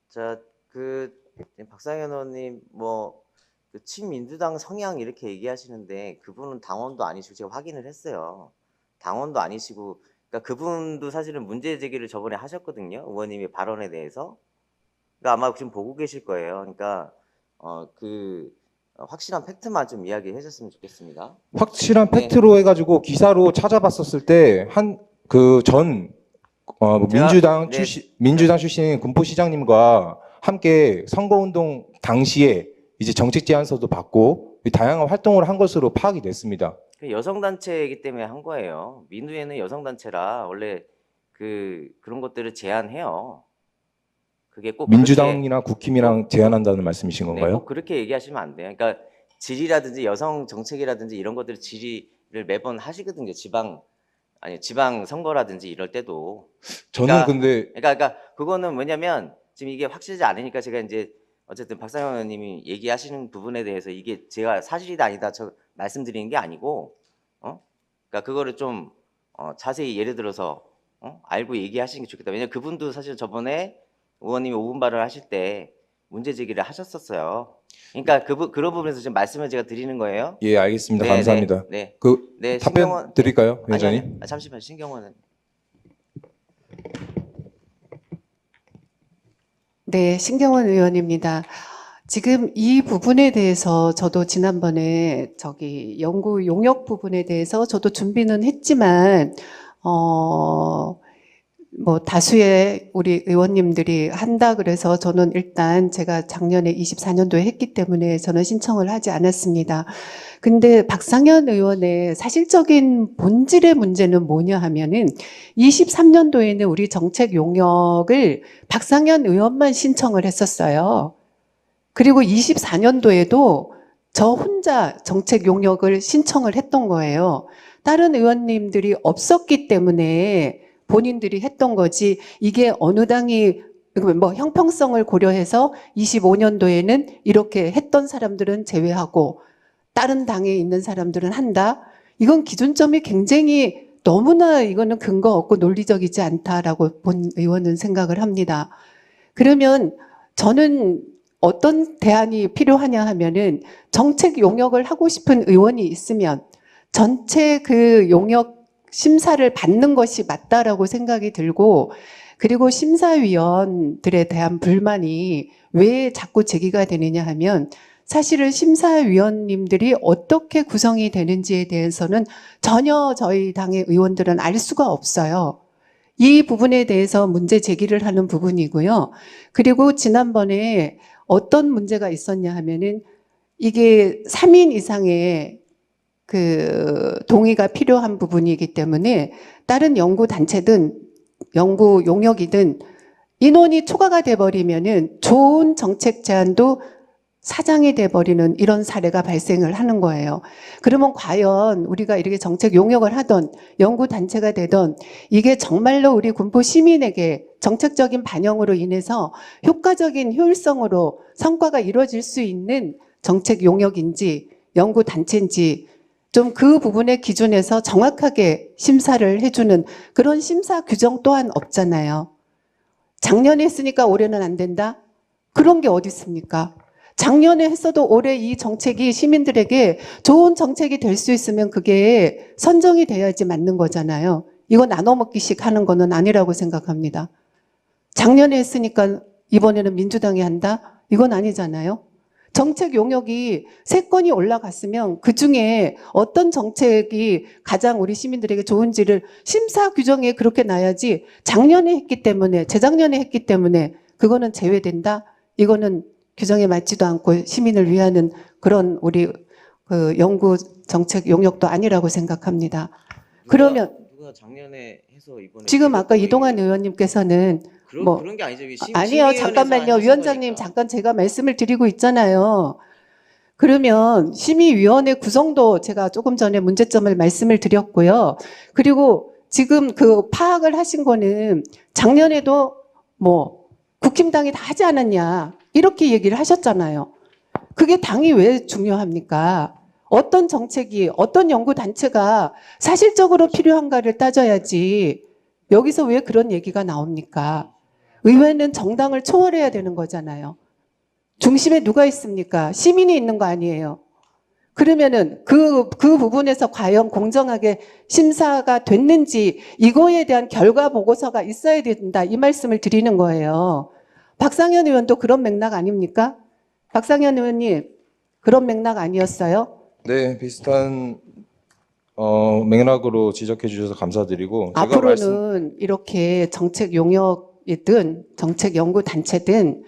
자, 지금 박상현 의원님 그 친민주당 성향 이렇게 얘기하시는데 그분은 당원도 아니시고 제가 확인을 했어요. 당원도 아니시고 그러니까 그분도 사실은 문제 제기를 저번에 하셨거든요. 의원님의 발언에 대해서. 그러니까 아마 지금 보고 계실 거예요. 그러니까 확실한 팩트만 좀 이야기해 줬으면 좋겠습니다. 확실한 네. 팩트로 해가지고 기사로 찾아봤었을 때 민주당 네. 민주당 출신 군포시장님과 함께 선거운동 당시에 이제 정책 제안서도 받고 다양한 활동을 한 것으로 파악이 됐습니다. 여성단체이기 때문에 한 거예요. 민우회는 여성단체라 원래 그런 것들을 제안해요. 그게 꼭 민주당이나 국힘이랑 제안한다는 말씀이신 네, 건가요? 꼭 그렇게 얘기하시면 안 돼요. 그러니까 질의라든지 여성 정책이라든지 이런 것들을 질의를 매번 하시거든요. 지방 선거라든지 이럴 때도. 저는 근데 그러니까 그거는 뭐냐면 지금 이게 확실하지 않으니까 제가 이제 어쨌든 박상현 의원님이 얘기하시는 부분에 대해서 이게 제가 사실이다 아니다 저 말씀드리는 게 아니고 그러니까 그거를 좀 자세히 예를 들어서 알고 얘기하시는 게 좋겠다. 왜냐면 그분도 사실 저번에 의원님이 5분 발언을 하실 때 문제 제기를 하셨었어요. 그러니까 그런 부분에서 지금 말씀을 제가 드리는 거예요. 예, 알겠습니다. 네, 감사합니다. 네. 네, 답변 드릴까요, 위원장님? 아니, 잠시만 신경원은. 네, 신경원 의원입니다. 지금 이 부분에 대해서 저도 지난번에 연구 용역 부분에 대해서 저도 준비는 했지만, 다수의 우리 의원님들이 한다 그래서 저는 일단 제가 작년에 24년도에 했기 때문에 저는 신청을 하지 않았습니다. 근데 박상현 의원의 사실적인 본질의 문제는 뭐냐 하면은 23년도에는 우리 정책 용역을 박상현 의원만 신청을 했었어요. 그리고 24년도에도 저 혼자 정책 용역을 신청을 했던 거예요. 다른 의원님들이 없었기 때문에 본인들이 했던 거지, 이게 어느 당이 형평성을 고려해서 25년도에는 이렇게 했던 사람들은 제외하고 다른 당에 있는 사람들은 한다? 이건 기준점이 굉장히 너무나 이거는 근거 없고 논리적이지 않다라고 본 의원은 생각을 합니다. 그러면 저는 어떤 대안이 필요하냐 하면은 정책 용역을 하고 싶은 의원이 있으면 전체 그 용역 심사를 받는 것이 맞다라고 생각이 들고, 그리고 심사위원들에 대한 불만이 왜 자꾸 제기가 되느냐 하면 사실은 심사위원님들이 어떻게 구성이 되는지에 대해서는 전혀 저희 당의 의원들은 알 수가 없어요. 이 부분에 대해서 문제 제기를 하는 부분이고요. 그리고 지난번에 어떤 문제가 있었냐 하면은 이게 3인 이상의 동의가 필요한 부분이기 때문에 다른 연구 단체든 연구 용역이든 인원이 초과가 돼버리면은 좋은 정책 제안도 사장이 돼버리는 이런 사례가 발생을 하는 거예요. 그러면 과연 우리가 이렇게 정책 용역을 하던 연구 단체가 되던 이게 정말로 우리 군포 시민에게 정책적인 반영으로 인해서 효과적인 효율성으로 성과가 이루어질 수 있는 정책 용역인지 연구 단체인지 좀 그 부분의 기준에서 정확하게 심사를 해주는 그런 심사 규정 또한 없잖아요. 작년에 했으니까 올해는 안 된다? 그런 게 어디 있습니까? 작년에 했어도 올해 이 정책이 시민들에게 좋은 정책이 될 수 있으면 그게 선정이 돼야지 맞는 거잖아요. 이거 나눠 먹기식 하는 거는 아니라고 생각합니다. 작년에 했으니까 이번에는 민주당이 한다? 이건 아니잖아요. 정책 용역이 3건이 올라갔으면 그중에 어떤 정책이 가장 우리 시민들에게 좋은지를 심사 규정에 그렇게 놔야지, 작년에 했기 때문에 재작년에 했기 때문에 그거는 제외된다? 이거는 규정에 맞지도 않고 시민을 위하는 그런 우리 연구 정책 용역도 아니라고 생각합니다. 그러면 누가 작년에 해서 이번에 지금 아까 이동환 의원님께서는 그런 게 아니죠. 아니요, 잠깐만요. 위원장님, 잠깐 제가 말씀을 드리고 있잖아요. 그러면 심의위원회 구성도 제가 조금 전에 문제점을 말씀을 드렸고요. 그리고 지금 파악을 하신 거는 작년에도 국힘당이 다 하지 않았냐, 이렇게 얘기를 하셨잖아요. 그게 당이 왜 중요합니까? 어떤 정책이, 어떤 연구단체가 사실적으로 필요한가를 따져야지 여기서 왜 그런 얘기가 나옵니까? 의회는 정당을 초월해야 되는 거잖아요. 중심에 누가 있습니까? 시민이 있는 거 아니에요. 그러면은 그 부분에서 과연 공정하게 심사가 됐는지 이거에 대한 결과 보고서가 있어야 된다. 이 말씀을 드리는 거예요. 박상현 의원도 그런 맥락 아닙니까? 박상현 의원님, 그런 맥락 아니었어요? 네, 비슷한 맥락으로 지적해 주셔서 감사드리고 제가 앞으로는 이렇게 정책 용역이든 정책 연구 단체든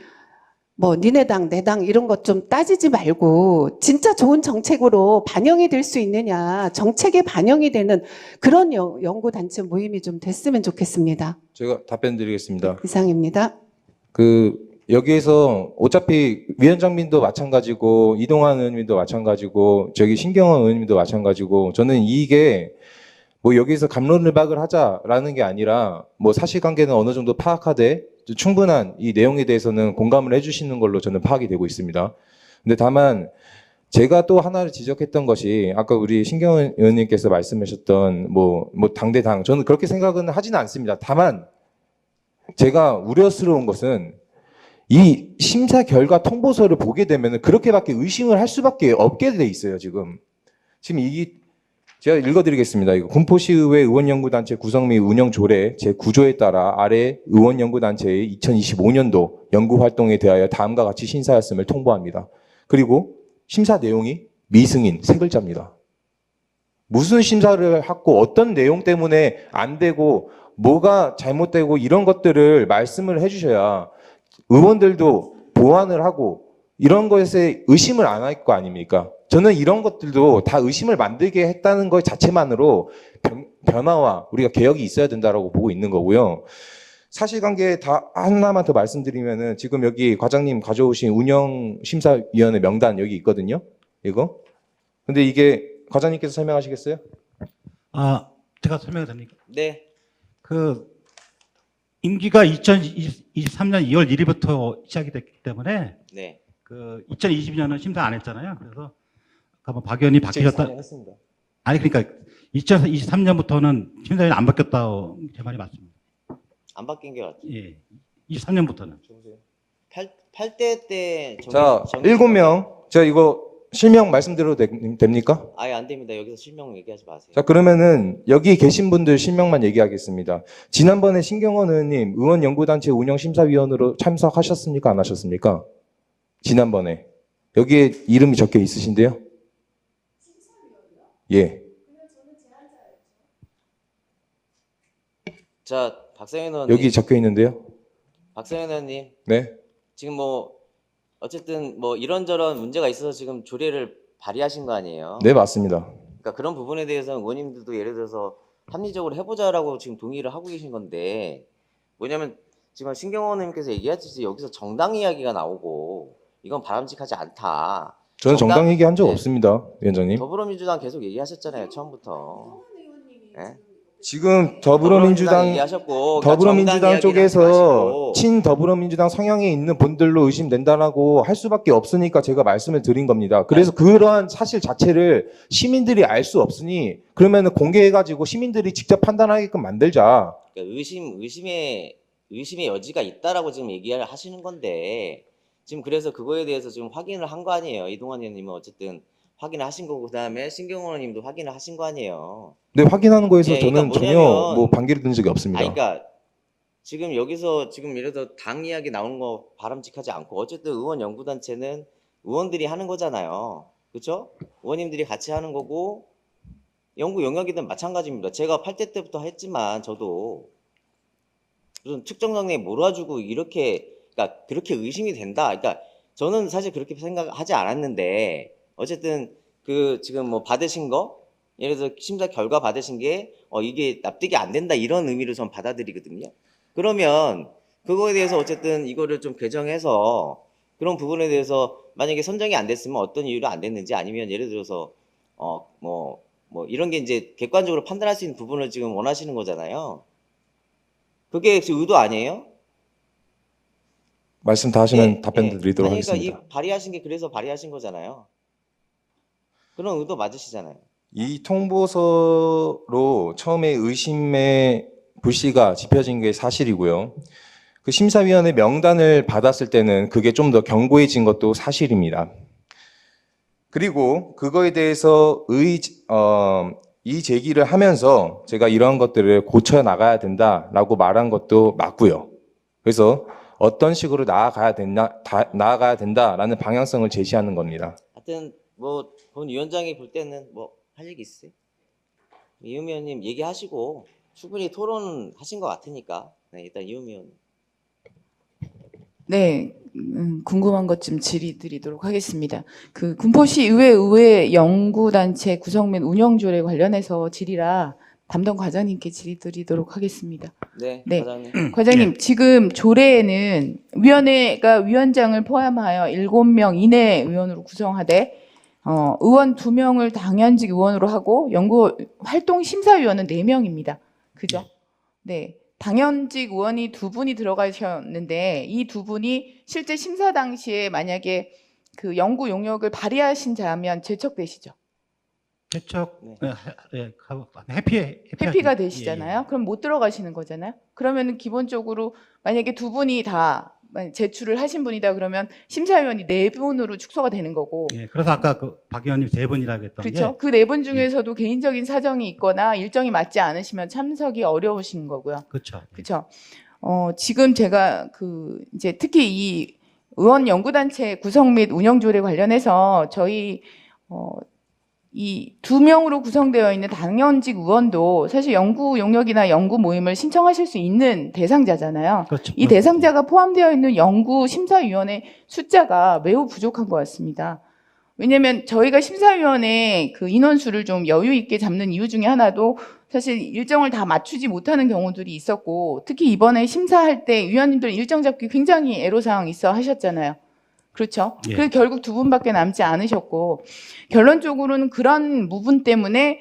뭐 니네 당, 내 당 이런 것 좀 따지지 말고 진짜 좋은 정책으로 반영이 될 수 있느냐, 정책에 반영이 되는 그런 연구 단체 모임이 좀 됐으면 좋겠습니다. 제가 답변 드리겠습니다. 이상입니다. 여기에서 어차피 위원장님도 마찬가지고 이동환 의원님도 마찬가지고 저기 신경원 의원님도 마찬가지고 저는 이게 뭐 여기서 갑론을박을 하자라는 게 아니라 뭐 사실관계는 어느 정도 파악하되 충분한 이 내용에 대해서는 공감을 해주시는 걸로 저는 파악이 되고 있습니다. 근데 다만 제가 또 하나를 지적했던 것이 아까 우리 신경원 의원님께서 말씀하셨던 뭐 당대당 저는 그렇게 생각은 하지는 않습니다. 다만 제가 우려스러운 것은 이 심사 결과 통보서를 보게 되면 그렇게밖에 의심을 할 수밖에 없게 돼 있어요. 지금 이 제가 읽어드리겠습니다. 이거 군포시의회 의원연구단체 구성 및 운영 조례 제9조에 따라 아래 의원연구단체의 2025년도 연구활동에 대하여 다음과 같이 심사했음을 통보합니다. 그리고 심사 내용이 미승인 세 글자입니다. 무슨 심사를 하고 어떤 내용 때문에 안 되고 뭐가 잘못되고 이런 것들을 말씀을 해주셔야 의원들도 보완을 하고 이런 것에 의심을 안 할 거 아닙니까? 저는 이런 것들도 다 의심을 만들게 했다는 것 자체만으로 변화와 우리가 개혁이 있어야 된다고 보고 있는 거고요. 사실관계 다 하나만 더 말씀드리면은 지금 여기 과장님 가져오신 운영심사위원회 명단 여기 있거든요. 이거. 근데 이게 과장님께서 설명하시겠어요? 제가 설명을 드립니까? 네. 임기가 2023년 2월 1일부터 시작이 됐기 때문에 네. 2022년은 심사 안 했잖아요. 그래서 아까 박 의원이 바뀌었다. 했습니다. 아니 그러니까 2023년부터는 심사위원 안 바뀌었다. 제 말이 맞습니다. 안 바뀐 게 맞죠. 예. 23년부터는. 8대 때 자, 7명. 제가 이거 실명 말씀드려도 됩니까? 아예 안 됩니다. 여기서 실명 얘기하지 마세요. 자, 그러면은 여기 계신 분들 실명만 얘기하겠습니다. 지난번에 신경원 의원님 의원연구단체 운영심사위원으로 참석하셨습니까? 안 하셨습니까? 지난번에. 여기에 이름이 적혀 있으신데요? 예. 자, 박상현 의원님. 여기 적혀 있는데요? 박상현 의원님. 네. 지금 뭐 어쨌든 뭐 이런저런 문제가 있어서 지금 조례를 발의하신 거 아니에요? 네, 맞습니다. 그러니까 그런 부분에 대해서는 의원님들도 예를 들어서 합리적으로 해보자라고 지금 동의를 하고 계신 건데 뭐냐면 지금 신경원 의원님께서 얘기하듯이 여기서 정당 이야기가 나오고 이건 바람직하지 않다. 저는 정당 얘기한 적 네. 없습니다, 위원장님. 더불어민주당 계속 얘기하셨잖아요, 처음부터. 네? 지금 더불어민주당 얘기하셨고, 더불어민주당 그러니까 정당 이야기를 하지 쪽에서 마시고. 친더불어민주당 성향에 있는 분들로 의심된다라고 할 수밖에 없으니까 제가 말씀을 드린 겁니다. 그래서 그러한 사실 자체를 시민들이 알 수 없으니 그러면은 공개해가지고 시민들이 직접 판단하게끔 만들자. 그러니까 의심의 여지가 있다라고 지금 얘기를 하시는 건데 지금 그래서 그거에 대해서 지금 확인을 한 거 아니에요. 이동환 의원님은 어쨌든 확인을 하신 거고 그다음에 신경원 의원님도 확인을 하신 거 아니에요. 네, 확인하는 거에서 예, 저는 그러니까 전혀 뭐냐면- 뭐 반기를 든 적이 없습니다. 그러니까 지금 여기서 지금 예를 들어 당 이야기 나오는 거 바람직하지 않고 어쨌든 의원 연구단체는 의원들이 하는 거잖아요. 그렇죠? 의원님들이 같이 하는 거고 연구 영역이든 마찬가지입니다. 제가 8대 때부터 했지만 저도 무슨 특정 당내에 몰아주고 이렇게 그러니까 그렇게 의심이 된다. 그러니까 저는 사실 그렇게 생각하지 않았는데 어쨌든 그 지금 뭐 받으신 거 예를 들어 심사 결과 받으신 게 이게 납득이 안 된다 이런 의미로 전 받아들이거든요. 그러면 그거에 대해서 어쨌든 이거를 좀 개정해서 그런 부분에 대해서 만약에 선정이 안 됐으면 어떤 이유로 안 됐는지 아니면 예를 들어서 뭐 이런 게 이제 객관적으로 판단할 수 있는 부분을 지금 원하시는 거잖아요. 그게 지금 의도 아니에요? 말씀 다 하시면 예, 답변 예. 드리도록 아니, 그러니까 하겠습니다. 이 발의하신 게 그래서 발의하신 거잖아요. 그런 의도 맞으시잖아요. 이 통보서로 처음에 의심의 불씨가 짚혀진 게 사실이고요. 그 심사위원회 명단을 받았을 때는 그게 좀 더 견고해진 것도 사실입니다. 그리고 그거에 대해서 이 제기를 하면서 제가 이러한 것들을 고쳐 나가야 된다라고 말한 것도 맞고요. 그래서 어떤 식으로 나아가야 된다라는 방향성을 제시하는 겁니다. 하여튼 뭐 본 위원장이 볼 때는 뭐 할 얘기 있으세요? 이은미 의원님 얘기하시고 충분히 토론하신 것 같으니까 네, 일단 이은미 의원님. 네, 궁금한 것 좀 질의드리도록 하겠습니다. 그 군포시 의회 연구단체 구성 및 운영 조례 관련해서 질의라 담당 과장님께 질의드리도록 하겠습니다. 네, 네. 과장님. 과장님, 지금 조례에는 위원회가 위원장을 포함하여 7명 이내 의원으로 구성하되 의원 2명을 당연직 의원으로 하고 연구 활동 심사위원은 4명입니다. 그죠? 네. 당연직 의원이 2분이 들어가셨는데 이 2분이 실제 심사 당시에 만약에 그 연구 용역을 발휘하신 자면 제척되시죠? 개척 네. 회피가 되시잖아요. 그럼 못 들어가시는 거잖아요. 그러면 기본적으로 만약에 2분이 다 제출을 하신 분이다 그러면 심사위원이 4분으로 축소가 되는 거고. 예, 그래서 아까 그 박 의원님 3분이라고 했던 그렇죠. 게 그 4분 중에서도 개인적인 사정이 있거나 일정이 맞지 않으시면 참석이 어려우신 거고요. 그렇죠. 그렇죠. 지금 제가 이제 특히 이 의원 연구단체 구성 및 운영 조례 관련해서 저희 이 2명으로 구성되어 있는 당연직 의원도 사실 연구 용역이나 연구 모임을 신청하실 수 있는 대상자잖아요. 그렇죠. 이 대상자가 포함되어 있는 연구 심사위원회 숫자가 매우 부족한 것 같습니다. 왜냐하면 저희가 심사위원회 그 인원수를 좀 여유 있게 잡는 이유 중에 하나도 사실 일정을 다 맞추지 못하는 경우들이 있었고, 특히 이번에 심사할 때 위원님들 일정 잡기 굉장히 애로사항 있어 하셨잖아요. 그렇죠. 예. 그래서 결국 2분밖에 남지 않으셨고, 결론적으로는 그런 부분 때문에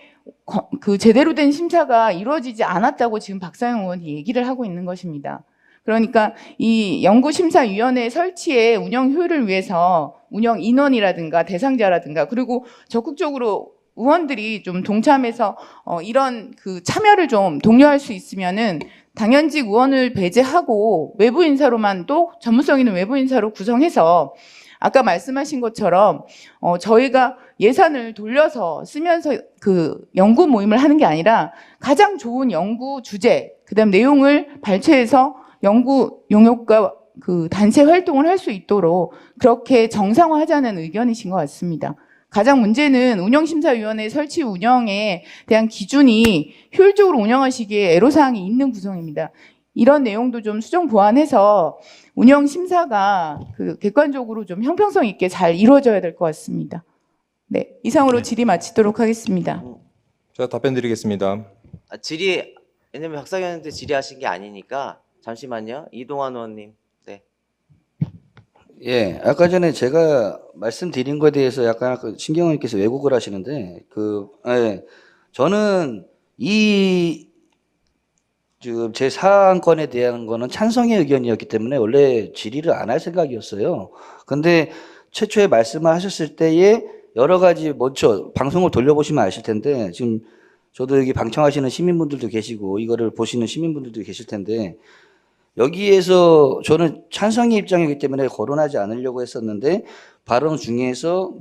그 제대로 된 심사가 이루어지지 않았다고 지금 박사영 의원이 얘기를 하고 있는 것입니다. 그러니까 이 연구심사위원회 설치의 운영 효율을 위해서 운영 인원이라든가 대상자라든가 그리고 적극적으로 의원들이 좀 동참해서 이런 그 참여를 좀 독려할 수 있으면은 당연직 의원을 배제하고 외부 인사로만 또 전문성 있는 외부 인사로 구성해서 아까 말씀하신 것처럼 저희가 예산을 돌려서 쓰면서 그 연구 모임을 하는 게 아니라 가장 좋은 연구 주제, 그다음 내용을 발췌해서 연구 용역과 그 단체 활동을 할 수 있도록 그렇게 정상화하자는 의견이신 것 같습니다. 가장 문제는 운영심사위원회 설치 운영에 대한 기준이 효율적으로 운영하시기에 애로사항이 있는 구성입니다. 이런 내용도 좀 수정 보완해서 운영심사가 그 객관적으로 좀 형평성 있게 잘 이루어져야 될 것 같습니다. 네, 이상으로 질의 마치도록 하겠습니다. 제가 답변 드리겠습니다. 질의, 왜냐면 박사위원한테 질의하신 게 아니니까 잠시만요. 이동환 의원님. 네. 예, 아까 전에 제가 말씀드린 거에 대해서 약간 신경 의원님께서 왜곡을 하시는데, 저는 지금 제 사안건에 대한 거는 찬성의 의견이었기 때문에 원래 질의를 안 할 생각이었어요. 근데 최초에 말씀을 하셨을 때에 여러 가지 먼저 방송을 돌려보시면 아실 텐데, 지금 저도 여기 방청하시는 시민분들도 계시고 이거를 보시는 시민분들도 계실 텐데, 여기에서 저는 찬성의 입장이기 때문에 거론하지 않으려고 했었는데, 발언 중에서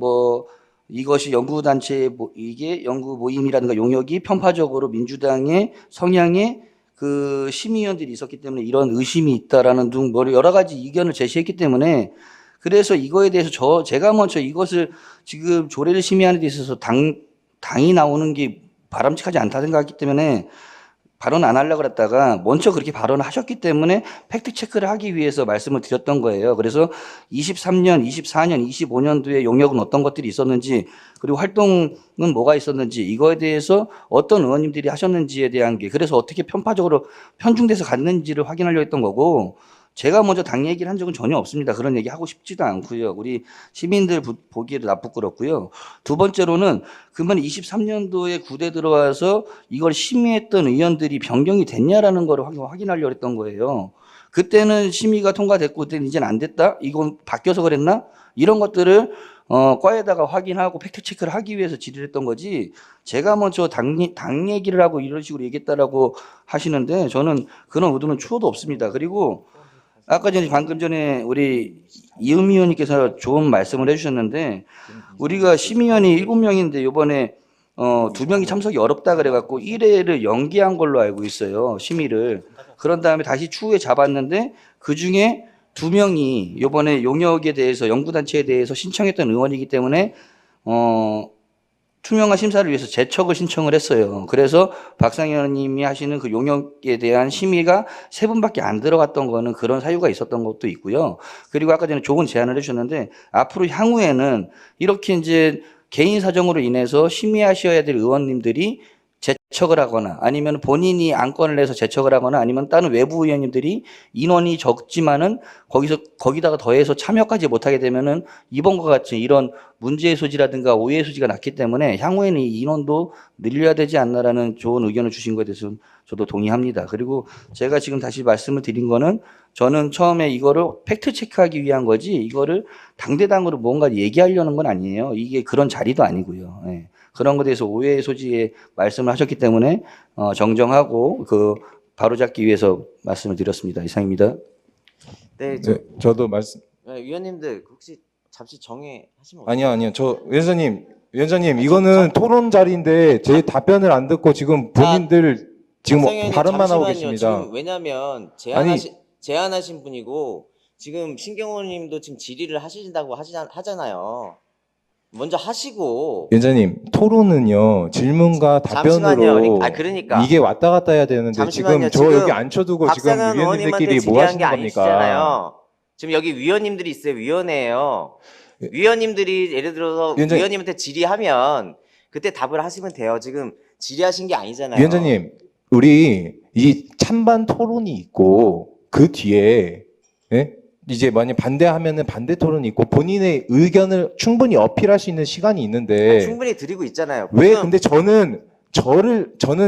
이것이 연구단체, 이게 연구 모임이라든가 용역이 편파적으로 민주당의 성향의 그 심의위원들이 있었기 때문에 이런 의심이 있다라는 등 여러 가지 의견을 제시했기 때문에, 그래서 이거에 대해서 제가 먼저 이것을 지금 조례를 심의하는 데 있어서 당이 나오는 게 바람직하지 않다 생각했기 때문에 발언 안 하려고 했다가 먼저 그렇게 발언을 하셨기 때문에 팩트 체크를 하기 위해서 말씀을 드렸던 거예요. 그래서 23년, 24년, 25년도에 용역은 어떤 것들이 있었는지, 그리고 활동은 뭐가 있었는지, 이거에 대해서 어떤 의원님들이 하셨는지에 대한 게, 그래서 어떻게 편파적으로 편중돼서 갔는지를 확인하려고 했던 거고, 제가 먼저 당 얘기를 한 적은 전혀 없습니다. 그런 얘기 하고 싶지도 않고요. 우리 시민들 보기에도 나쁘끄럽고요. 두 번째로는 그러면 23년도에 구대 들어와서 이걸 심의했던 의원들이 변경이 됐냐라는 걸 확인하려고 했던 거예요. 그때는 심의가 통과됐고 그때는 이제는 안 됐다? 이건 바뀌어서 그랬나? 이런 것들을 과에다가 확인하고 팩트체크를 하기 위해서 질의를 했던 거지, 제가 먼저 당 얘기를 하고 이런 식으로 얘기했다라고 하시는데 저는 그런 의도는 추호도 없습니다. 그리고 아까 전에 방금 전에 우리 이은미 의원님께서 좋은 말씀을 해주셨는데 우리가 심의위원이 7명인데 이번에 2명이 참석이 어렵다 그래갖고 1회를 연기한 걸로 알고 있어요. 심의를. 그런 다음에 다시 추후에 잡았는데 그중에 2명이 이번에 용역에 대해서 연구단체에 대해서 신청했던 의원이기 때문에 투명한 심사를 위해서 제척을 신청을 했어요. 그래서 박상현 의원님이 하시는 그 용역에 대한 심의가 3분밖에 안 들어갔던 거는 그런 사유가 있었던 것도 있고요. 그리고 아까 전에 좋은 제안을 해주셨는데 앞으로 향후에는 이렇게 이제 개인 사정으로 인해서 심의하셔야 될 의원님들이 제척을 하거나 아니면 본인이 안건을 내서 제척을 하거나 아니면 다른 외부 의원님들이 인원이 적지만은 거기다가 더해서 참여까지 못하게 되면은 이번과 같이 이런 문제의 소지라든가 오해의 소지가 났기 때문에 향후에는 이 인원도 늘려야 되지 않나라는 좋은 의견을 주신 것에 대해서 저도 동의합니다. 그리고 제가 지금 다시 말씀을 드린 거는 저는 처음에 이거를 팩트 체크하기 위한 거지 이거를 당대당으로 뭔가 얘기하려는 건 아니에요. 이게 그런 자리도 아니고요. 예. 그런 것에 대해서 오해의 소지에 말씀을 하셨기 때문에 정정하고 그 바로잡기 위해서 말씀을 드렸습니다. 이상입니다. 네, 네, 저도 말씀. 위원님들 혹시 잠시 정해하시면 아니요. 저 위원장님 이거는 토론 자리인데 제 답변을 안 듣고 지금 본인들 지금 박상현님, 발언만 하고 잠시만요. 계십니다. 지금 왜냐하면 아니. 제안하신 분이고 지금 신경호님도 지금 질의를 하신다고 하잖아요. 먼저 하시고. 위원장님 토론은요 질문과 답변으로 잠시만요. 그러니까 이게 왔다 갔다 해야 되는데 잠시만요. 지금 저 여기 앉혀두고 지금 박상현 위원님들끼리 의원님한테 뭐 질의한 하시는 게 겁니까? 아니시잖아요. 지금 여기 위원님들이 있어요. 위원회예요. 위원님들이 예를 들어서 위원장님. 위원님한테 질의하면 그때 답을 하시면 돼요. 지금 질의하신 게 아니잖아요. 위원장님 우리 이 찬반 토론이 있고 그 뒤에 예? 이제 만약 반대하면은 반대 토론이 있고 본인의 의견을 충분히 어필할 수 있는 시간이 있는데 충분히 드리고 있잖아요. 왜 지금 근데 저는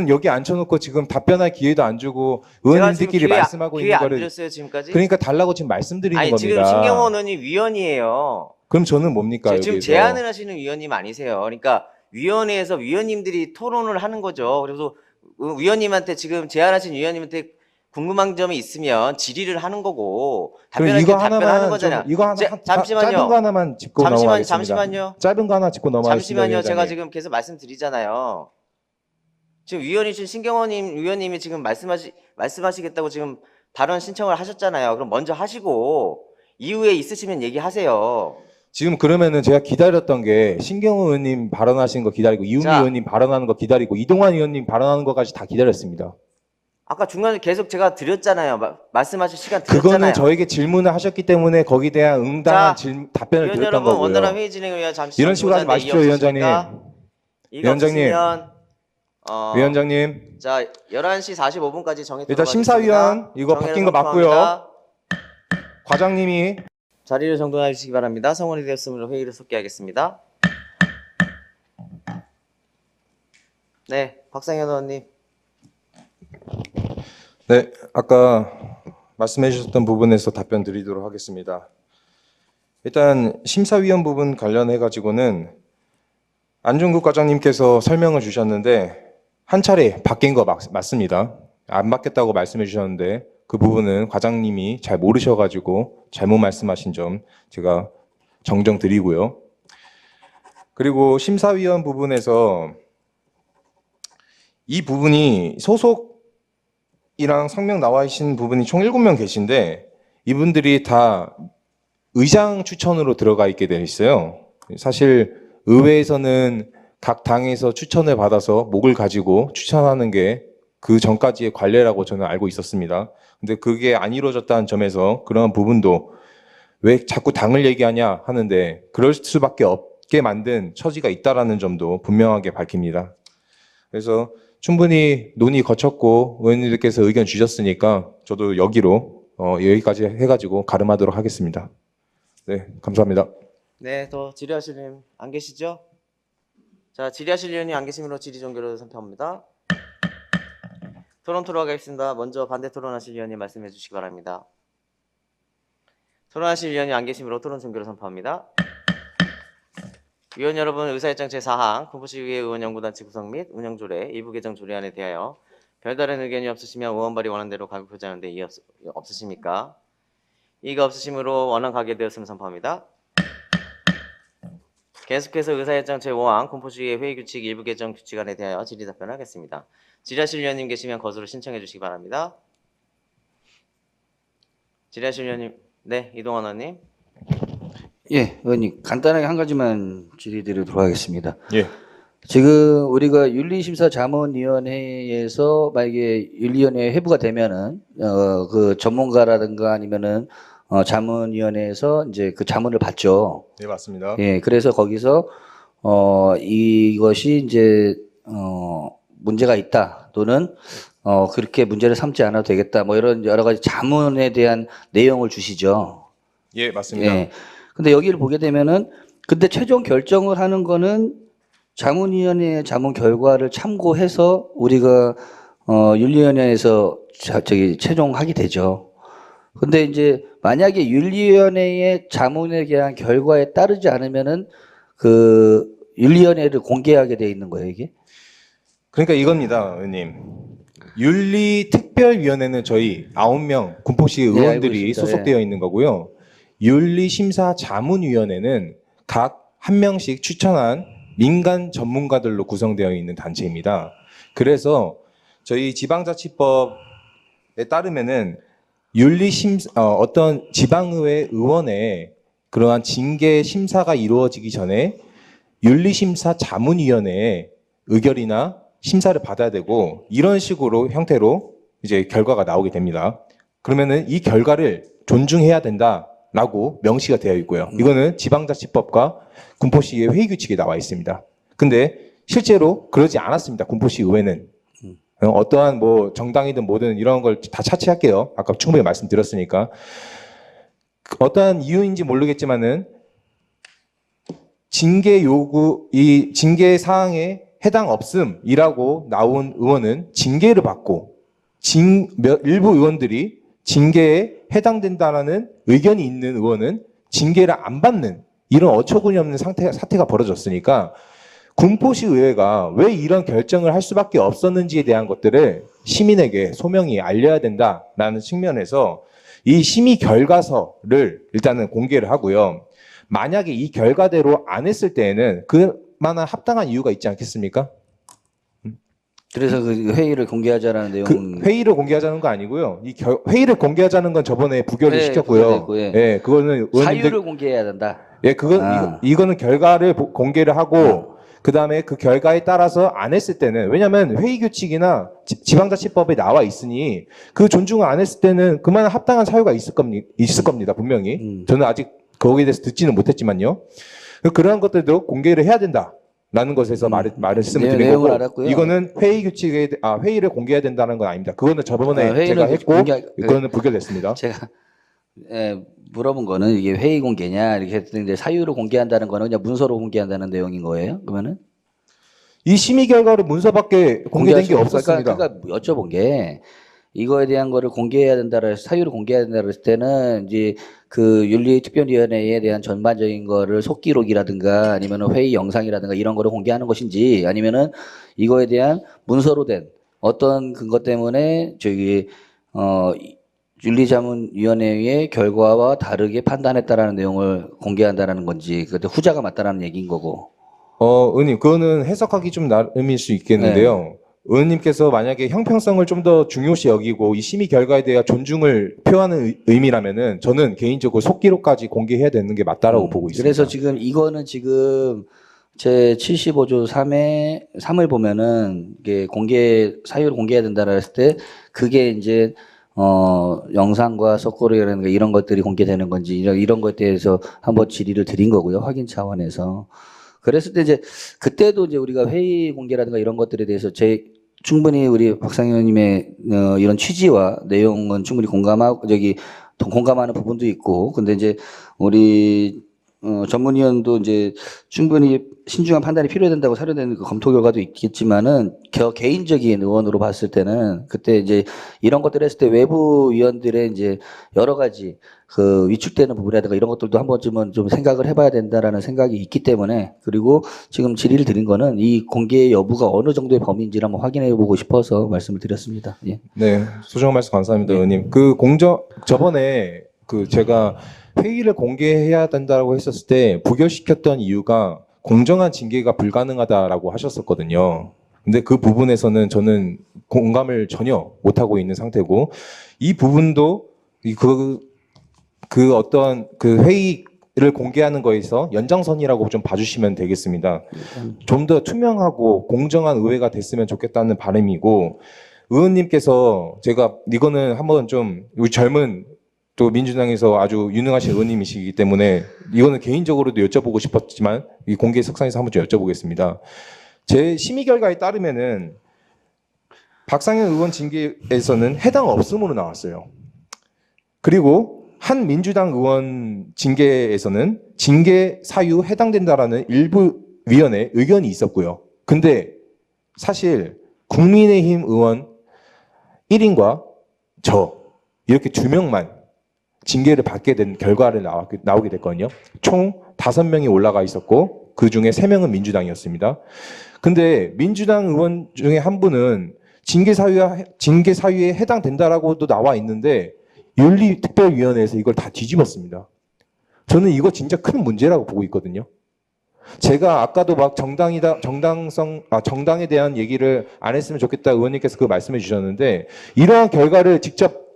여기 앉혀놓고 지금 답변할 기회도 안 주고 의원님들끼리 말씀하고 기회 있는 안 거를 드렸어요 지금까지? 그러니까 달라고 지금 말씀드리는 아니 겁니다. 지금 신경원 의원이 위원이에요. 그럼 저는 뭡니까 지금 여기서? 제안을 하시는 위원님 아니세요. 그러니까 위원회에서 위원님들이 토론을 하는 거죠. 그래서 위원님한테 지금 제안하신 위원님한테 궁금한 점이 있으면 질의를 하는 거고 그럼 답변할 때 이거 답변하는 하나만 거잖아요. 좀 이거 하나 잠시만요. 짧은 거 하나만 짚고 넘어가겠습니다. 잠시만요. 짧은 거 하나 짚고 넘어가겠습니다. 잠시만요. 제가 위원장님. 지금 계속 말씀드리잖아요. 지금 위원이신 신경원님 위원님이 지금 말씀하시겠다고 지금 발언 신청을 하셨잖아요. 그럼 먼저 하시고 이후에 있으시면 얘기하세요. 지금 그러면은 제가 기다렸던 게 신경호 의원님 발언하신 거 기다리고 이은미 자. 의원님 발언하는 거 기다리고 이동환 의원님 발언하는 거까지 다 기다렸습니다. 아까 중간에 계속 제가 드렸잖아요. 말씀하실 시간 그거는 드렸잖아요. 저에게 질문을 하셨기 때문에 거기에 대한 응당한 자, 답변을 위원 드렸던 여러분 거고요. 원활한 회의 진행을 위한 잠시 이런 식으로 하지 마십시오, 위원장님. 위원장님. 위원장님, 자 11시 45분까지 정해 일단 심사위원 이거 바뀐 거 맞고요. 과장님이 자리를 정돈해 주시기 바랍니다. 성원이 되었으므로 회의를 속개하겠습니다. 네, 박상현 의원님. 네, 아까 말씀해 주셨던 부분에서 답변 드리도록 하겠습니다. 일단 심사위원 부분 관련해 가지고는 안중국 과장님께서 설명을 주셨는데 한 차례 바뀐 거 맞습니다. 안 바뀌었다고 말씀해 주셨는데 그 부분은 과장님이 잘 모르셔 가지고 잘못 말씀하신 점 제가 정정 드리고요. 그리고 심사위원 부분에서 이 부분이 소속이랑 성명 나와 있는 부분이 총 7명 계신데 이분들이 다 의장 추천으로 들어가 있게 되어 있어요. 사실 의회에서는 각 당에서 추천을 받아서 목을 가지고 추천하는 게 그 전까지의 관례라고 저는 알고 있었습니다. 근데 그게 안 이루어졌다는 점에서 그런 부분도 왜 자꾸 당을 얘기하냐 하는데 그럴 수밖에 없게 만든 처지가 있다라는 점도 분명하게 밝힙니다. 그래서 충분히 논의 거쳤고 의원님들께서 의견 주셨으니까 저도 여기까지 해가지고 가름하도록 하겠습니다. 네, 감사합니다. 네, 더 질의하실 님 안 계시죠? 자, 질의하실 위원이 안 계시므로 질의 종결을 선포합니다. 토론 하겠습니다. 먼저 반대 토론하실 위원님 말씀해 주시기 바랍니다. 토론하실 위원이 안 계시므로 토론 종결을 선포합니다. 위원 여러분, 의사일정 제4항 군포시의회 의원연구단체 구성 및 운영조례 일부 개정 조례안에 대하여 별다른 의견이 없으시면 의원 발의 원안대로 가결 표자하는데 이의 없으십니까? 이가 없으심으로 원안 가결되었음을 선포합니다. 계속해서 의사일정 제5항 공포주의의 회의규칙 일부 개정 규칙안에 대하여 질의답변하겠습니다. 질의하실 위원님 계시면 거수로 신청해 주시기 바랍니다. 질의하실 위원님, 네, 이동환 의원님. 예, 의원님 간단하게 한 가지만 질의드리도록 하겠습니다. 예. 지금 우리가 윤리심사자문위원회에서 만약에 윤리위원회 회부가 되면은 그 전문가라든가 아니면은 자문위원회에서 이제 그 자문을 받죠. 네, 맞습니다. 예, 그래서 거기서 이것이 이제 문제가 있다 또는 그렇게 문제를 삼지 않아도 되겠다 뭐 이런 여러 가지 자문에 대한 내용을 주시죠. 예, 맞습니다. 예. 근데 여기를 보게 되면은 근데 최종 결정을 하는 거는 자문위원회의 자문 결과를 참고해서 우리가 윤리위원회에서 저기 최종하게 되죠. 근데 이제 만약에 윤리위원회의 자문에 대한 결과에 따르지 않으면은 그 윤리위원회를 공개하게 돼 있는 거예요, 이게? 그러니까 이겁니다, 의원님. 윤리특별위원회는 저희 9명 군포시 알고 의원들이 있습니다. 소속되어 있는 거고요. 윤리심사자문위원회는 각 한 명씩 추천한 민간 전문가들로 구성되어 있는 단체입니다. 그래서 저희 지방자치법에 따르면은 어떤 지방의회 의원의 그러한 징계 심사가 이루어지기 전에 윤리심사자문위원회의 의결이나 심사를 받아야 되고 이런 식으로 형태로 이제 결과가 나오게 됩니다. 그러면은 이 결과를 존중해야 된다라고 명시가 되어 있고요. 이거는 지방자치법과 군포시의 회의규칙에 나와 있습니다. 근데 실제로 그러지 않았습니다. 군포시 의회는. 어떠한 뭐 정당이든 뭐든 이런 걸 다 차치할게요. 아까 충분히 말씀드렸으니까. 어떠한 이유인지 모르겠지만은 징계 요구, 이 징계 사항에 해당 없음이라고 나온 의원은 징계를 받고 일부 의원들이 징계에 해당된다라는 의견이 있는 의원은 징계를 안 받는 이런 어처구니없는 사태가 벌어졌으니까 군포시 의회가 왜 이런 결정을 할 수밖에 없었는지에 대한 것들을 시민에게 소명이 알려야 된다라는 측면에서 이 심의 결과서를 일단은 공개를 하고요. 만약에 이 결과대로 안 했을 때에는 그만한 합당한 이유가 있지 않겠습니까? 그래서 그 회의를 공개하자라는 내용. 그 회의를 공개하자는 거 아니고요. 회의를 공개하자는 건 저번에 부결을 네, 시켰고요. 부결됐고, 예. 예, 그거는 의원님들 사유를 공개해야 된다. 예, 이거는 결과를 공개를 하고 그다음에 그 결과에 따라서 안 했을 때는 왜냐하면 회의 규칙이나 지방자치법에 나와 있으니 그 존중을 안 했을 때는 그만한 합당한 사유가 있을 겁니다. 분명히. 저는 아직 거기에 대해서 듣지는 못했지만요. 그러한 것들도 공개를 해야 된다라는 것에서 말씀을 드린 내용을 거고 알았고요. 이거는 회의 규칙에 회의를 공개해야 된다는 건 아닙니다. 그거는 저번에 회의는 제가 했고 그거는 부결됐습니다. 제가 물어본 거는 이게 회의 공개냐 이렇게 했는데 사유를 공개한다는 거는 그냥 문서로 공개한다는 내용인 거예요? 그러면은 이 심의 결과를 문서밖에 공개된 게 없었습니다. 그러니까 여쭤본 게 이거에 대한 거를 공개해야 된다라 해서 사유를 공개해야 된다고 했을 때는 이제 그 윤리특별위원회에 대한 전반적인 거를 속기록이라든가 아니면 회의 영상이라든가 이런 거를 공개하는 것인지 아니면은 이거에 대한 문서로 된 어떤 근거 때문에 저기 윤리자문위원회의 결과와 다르게 판단했다라는 내용을 공개한다라는 건지 그때 후자가 맞다라는 얘기인 거고. 의원님, 그거는 해석하기 좀 나름일 수 있겠는데요. 의원님께서 만약에 형평성을 좀 더 중요시 여기고 이 심의 결과에 대한 존중을 표하는 의미라면은 저는 개인적으로 속기록까지 공개해야 되는 게 맞다라고 보고 있습니다. 그래서 지금 이거는 지금 제 75조 3을 보면은 이게 사유를 공개해야 된다라 했을 때 그게 이제 영상과 속기록이라든가 이런 것들이 공개되는 건지 이런 것에 대해서 한번 질의를 드린 거고요. 확인 차원에서. 그랬을 때 이제 그때도 이제 우리가 회의 공개라든가 이런 것들에 대해서 충분히 우리 박상현 의원님의 이런 취지와 내용은 충분히 공감하는 부분도 있고 근데 이제 우리 전문위원도 이제 충분히 신중한 판단이 필요된다고 사료되는 그 검토 결과도 있겠지만은 개인적인 의원으로 봤을 때는 그때 이제 이런 것들 했을 때 외부 위원들의 이제 여러 가지 그 위축되는 부분이라든가 이런 것들도 한 번쯤은 좀 생각을 해봐야 된다라는 생각이 있기 때문에 그리고 지금 질의를 드린 거는 이 공개 여부가 어느 정도의 범위인지를 한번 확인해 보고 싶어서 말씀을 드렸습니다. 예. 네, 소중한 말씀 감사합니다, 의원님. 저번에 제가 회의를 공개해야 된다고 했었을 때 부결시켰던 이유가 공정한 징계가 불가능하다라고 하셨었거든요. 근데 그 부분에서는 저는 공감을 전혀 못하고 있는 상태고, 이 부분도 어떤 회의를 공개하는 거에서 연장선이라고 좀 봐주시면 되겠습니다. 좀 더 투명하고 공정한 의회가 됐으면 좋겠다는 바람이고, 의원님께서 제가 이거는 한번 좀 우리 젊은 또 민주당에서 아주 유능하신 의원님이시기 때문에 이거는 개인적으로도 여쭤보고 싶었지만 이 공개 석상에서 한번 좀 여쭤보겠습니다. 제 심의 결과에 따르면은 박상현 의원 징계에서는 해당 없음으로 나왔어요. 그리고 한 민주당 의원 징계에서는 징계 사유 해당된다라는 일부 위원회 의견이 있었고요. 근데 사실 국민의힘 의원 1인과 저 이렇게 2명만 징계를 받게 된 결과를 나오게 됐거든요. 총 5명이 올라가 있었고 그 중에 3명은 민주당이었습니다. 근데 민주당 의원 중에 한 분은 징계 사유에 해당된다라고도 나와 있는데 윤리특별위원회에서 이걸 다 뒤집었습니다. 저는 이거 진짜 큰 문제라고 보고 있거든요. 제가 아까도 막 정당에 대한 얘기를 안 했으면 좋겠다 의원님께서 그 말씀해 주셨는데, 이러한 결과를 직접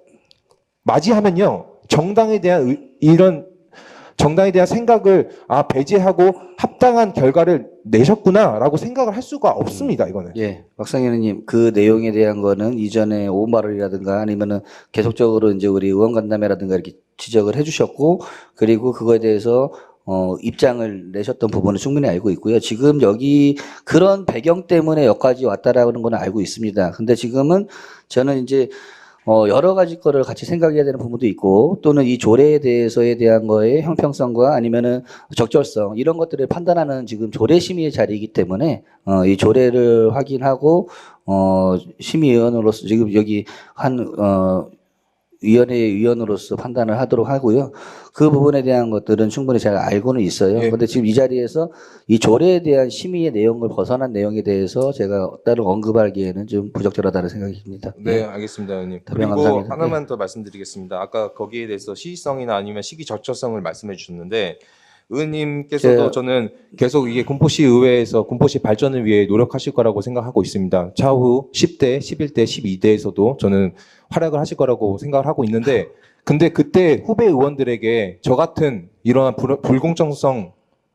맞이하면요, 정당에 대한 생각을 배제하고 합당한 결과를 내셨구나라고 생각을 할 수가 없습니다. 이거는. 예, 박상현 의원님, 그 내용에 대한 거는 이전에 오마를이라든가 아니면은 계속적으로 이제 우리 의원 간담회라든가 이렇게 지적을 해주셨고, 그리고 그거에 대해서 입장을 내셨던 부분은 충분히 알고 있고요. 지금 여기 그런 배경 때문에 여기까지 왔다라는 거는 알고 있습니다. 근데 지금은 저는 이제 여러 가지 거를 같이 생각해야 되는 부분도 있고, 또는 이 조례에 대한 거의 형평성과 아니면은 적절성, 이런 것들을 판단하는 지금 조례 심의의 자리이기 때문에, 이 조례를 확인하고, 심의위원으로서 지금 여기 위원회 위원으로서 판단을 하도록 하고요. 그 부분에 대한 것들은 충분히 잘 알고는 있어요. 예. 그런데 지금 이 자리에서 이 조례에 대한 심의의 내용을 벗어난 내용에 대해서 제가 따로 언급하기에는 좀 부적절하다는 생각이 듭니다. 네, 알겠습니다, 의원님. 답변 그리고 감사합니다. 하나만 더 말씀드리겠습니다. 아까 거기에 대해서 시의성이나 아니면 시기 적절성을 말씀해 주셨는데, 의원님께서도 저는 계속 이게 군포시 의회에서 군포시 발전을 위해 노력하실 거라고 생각하고 있습니다. 차후 10대, 11대, 12대에서도 저는 활약을 하실 거라고 생각을 하고 있는데, 근데 그때 후배 의원들에게 저 같은 이러한 불공정성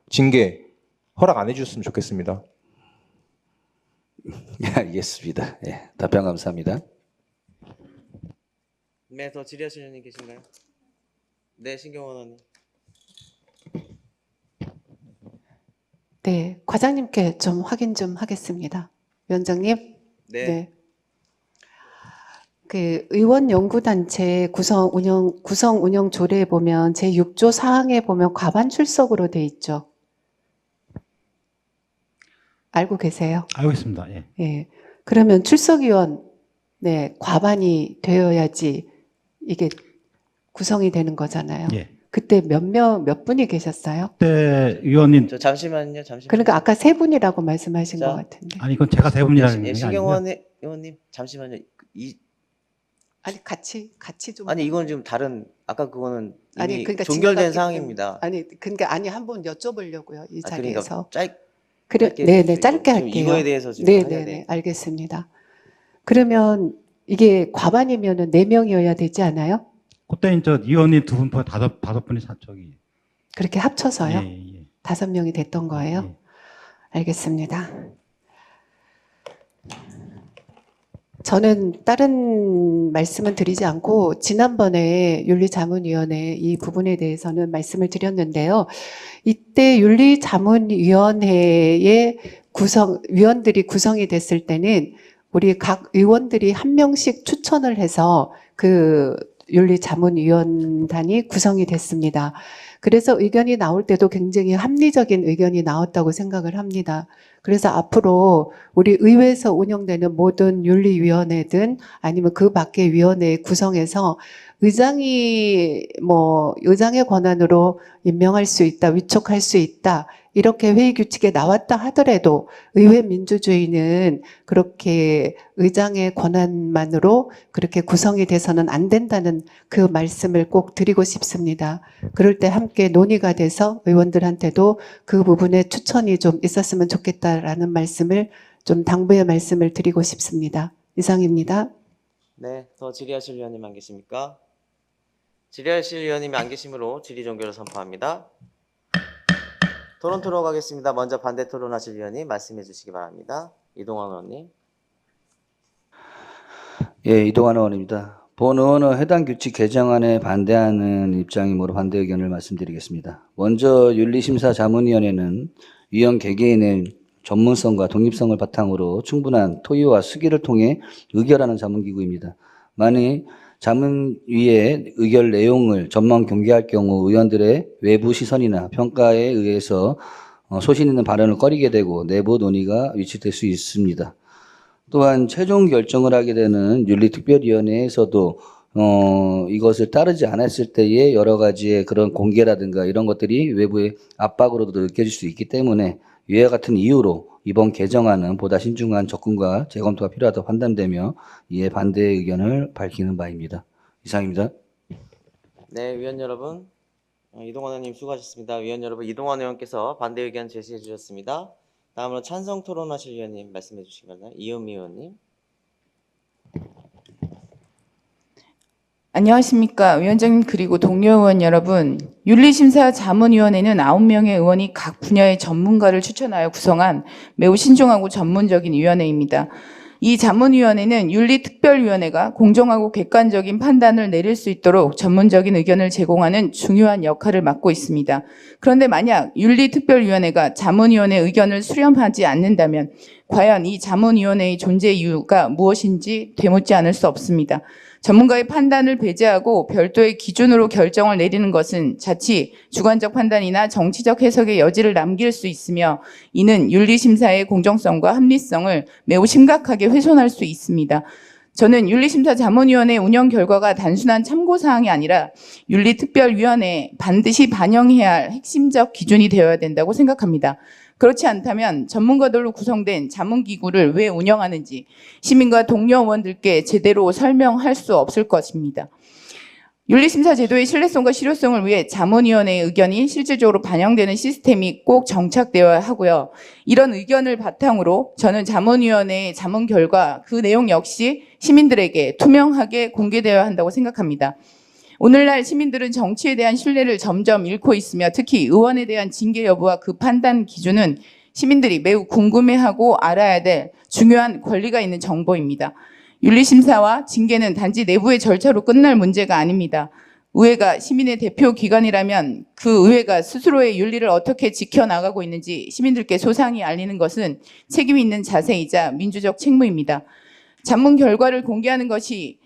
징계 허락 안 해주셨으면 좋겠습니다. 예, 알겠습니다. 예, 답변 감사합니다. 네, 더 질의하실 의원님 계신가요? 네, 신경원 의원님. 네, 과장님께 좀 확인 좀 하겠습니다. 위원장님. 네. 그 의원연구단체 구성 운영 조례에 보면 제6조 사항에 보면 과반 출석으로 돼 있죠. 알고 계세요? 알고 있습니다. 예. 예. 그러면 출석위원, 네, 과반이 되어야지 이게 구성이 되는 거잖아요. 예. 그때 몇 분이 계셨어요? 그때 위원님, 잠시만요. 그러니까 아까 3분이라고 말씀하신 자, 것 같은데. 아니 이건 제가 세 분이라는 게 아니고요. 신경원 의원님 잠시만요. 아니 같이 좀. 아니 이건 지금 다른 아까 그거는 이미 아니, 그러니까 종결된 진행받기 사항입니다. 때문에. 아니 그러니까 한번 여쭤보려고요 이 자리에서. 그러니까 그래, 짧게 네네 해주세요. 짧게 지금 할게요. 이거에 대해서 지금 해야 네네네 돼. 알겠습니다. 그러면 이게 과반이면은 4명이어야 되지 않아요? 그때 저 위원님 2분 포함 다섯 분이 저기. 그렇게 합쳐서요? 예, 예. 5명이 됐던 거예요? 예. 알겠습니다. 저는 다른 말씀은 드리지 않고 지난번에 윤리자문위원회 이 부분에 대해서는 말씀을 드렸는데요. 이때 윤리자문위원회의 위원들이 구성이 됐을 때는 우리 각 의원들이 1명씩 추천을 해서 그 윤리자문위원단이 구성이 됐습니다. 그래서 의견이 나올 때도 굉장히 합리적인 의견이 나왔다고 생각을 합니다. 그래서 앞으로 우리 의회에서 운영되는 모든 윤리위원회든 아니면 그 밖의 위원회 구성해서 의장의 권한으로 임명할 수 있다, 위촉할 수 있다, 이렇게 회의 규칙에 나왔다 하더라도 의회 민주주의는 그렇게 의장의 권한만으로 그렇게 구성이 돼서는 안 된다는 그 말씀을 꼭 드리고 싶습니다. 그럴 때 함께 논의가 돼서 의원들한테도 그 부분에 추천이 좀 있었으면 좋겠다라는 말씀을 좀 당부의 말씀을 드리고 싶습니다. 이상입니다. 네, 더 질의하실 위원님 안 계십니까? 질의하실 위원님이 안 계시므로 질의 종결을 선포합니다. 토론 가겠습니다. 먼저 반대 토론하실 위원님 말씀해 주시기 바랍니다. 이동환 의원님. 예, 이동환 의원입니다. 본 의원은 해당 규칙 개정안에 반대하는 입장이므로 반대 의견을 말씀드리겠습니다. 먼저 윤리심사자문위원회는 위원 개개인의 전문성과 독립성을 바탕으로 충분한 토의와 수기를 통해 의결하는 자문기구입니다. 만일 자문위의 의결 내용을 전면 공개할 경우 의원들의 외부 시선이나 평가에 의해서 소신 있는 발언을 꺼리게 되고 내부 논의가 위축될 수 있습니다. 또한 최종 결정을 하게 되는 윤리특별위원회에서도 이것을 따르지 않았을 때의 여러 가지의 그런 공개라든가 이런 것들이 외부의 압박으로도 느껴질 수 있기 때문에 이와 같은 이유로 이번 개정안은 보다 신중한 접근과 재검토가 필요하다고 판단되며 이에 반대 의견을 밝히는 바입니다. 이상입니다. 네, 위원 여러분. 이동환 의원님 수고하셨습니다. 위원 여러분, 이동환 의원께서 반대 의견 제시해 주셨습니다. 다음으로 찬성 토론하실 위원님 말씀해 주시기 바랍니다. 이은미 의원님. 안녕하십니까. 위원장님 그리고 동료 의원 여러분. 윤리심사자문위원회는 9명의 의원이 각 분야의 전문가를 추천하여 구성한 매우 신중하고 전문적인 위원회입니다. 이 자문위원회는 윤리특별위원회가 공정하고 객관적인 판단을 내릴 수 있도록 전문적인 의견을 제공하는 중요한 역할을 맡고 있습니다. 그런데 만약 윤리특별위원회가 자문위원회 의견을 수렴하지 않는다면 과연 이 자문위원회의 존재 이유가 무엇인지 되묻지 않을 수 없습니다. 전문가의 판단을 배제하고 별도의 기준으로 결정을 내리는 것은 자칫 주관적 판단이나 정치적 해석의 여지를 남길 수 있으며 이는 윤리심사의 공정성과 합리성을 매우 심각하게 훼손할 수 있습니다. 저는 윤리심사자문위원회 운영 결과가 단순한 참고사항이 아니라 윤리특별위원회에 반드시 반영해야 할 핵심적 기준이 되어야 된다고 생각합니다. 그렇지 않다면 전문가들로 구성된 자문기구를 왜 운영하는지 시민과 동료 의원들께 제대로 설명할 수 없을 것입니다. 윤리심사 제도의 신뢰성과 실효성을 위해 자문위원회의 의견이 실질적으로 반영되는 시스템이 꼭 정착되어야 하고요. 이런 의견을 바탕으로 저는 자문위원회의 자문 결과 그 내용 역시 시민들에게 투명하게 공개되어야 한다고 생각합니다. 오늘날 시민들은 정치에 대한 신뢰를 점점 잃고 있으며 특히 의원에 대한 징계 여부와 그 판단 기준은 시민들이 매우 궁금해하고 알아야 될 중요한 권리가 있는 정보입니다. 윤리심사와 징계는 단지 내부의 절차로 끝날 문제가 아닙니다. 의회가 시민의 대표 기관이라면 그 의회가 스스로의 윤리를 어떻게 지켜나가고 있는지 시민들께 소상히 알리는 것은 책임 있는 자세이자 민주적 책무입니다. 자문 결과를 공개하는 것이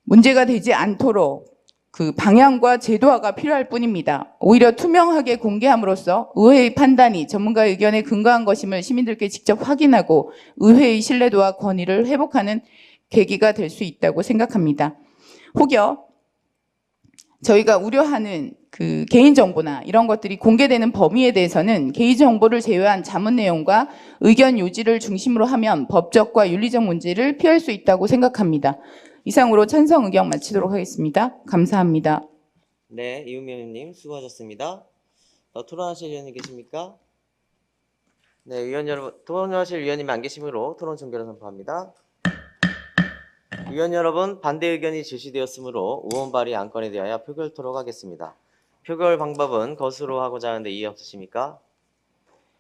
문제가 되지 않도록 그 방향과 제도화가 필요할 뿐입니다. 오히려 투명하게 공개함으로써 의회의 판단이 전문가의 의견에 근거한 것임을 시민들께 직접 확인하고 의회의 신뢰도와 권위를 회복하는 계기가 될 수 있다고 생각합니다. 혹여 저희가 우려하는 그 개인정보나 이런 것들이 공개되는 범위에 대해서는 개인정보를 제외한 자문 내용과 의견 요지를 중심으로 하면 법적과 윤리적 문제를 피할 수 있다고 생각합니다. 이상으로 찬성 의견 마치도록 하겠습니다. 감사합니다. 네, 이은미 의원님 수고하셨습니다. 토론하실 위원님 계십니까? 네, 위원 여러분, 토론하실 위원님이 안 계시므로 토론 종결을 선포합니다. 위원 여러분, 반대 의견이 제시되었으므로 의원 발의 안건에 대하여 표결토록 하겠습니다. 표결 방법은 거수로 하고자 하는데 이의 없으십니까?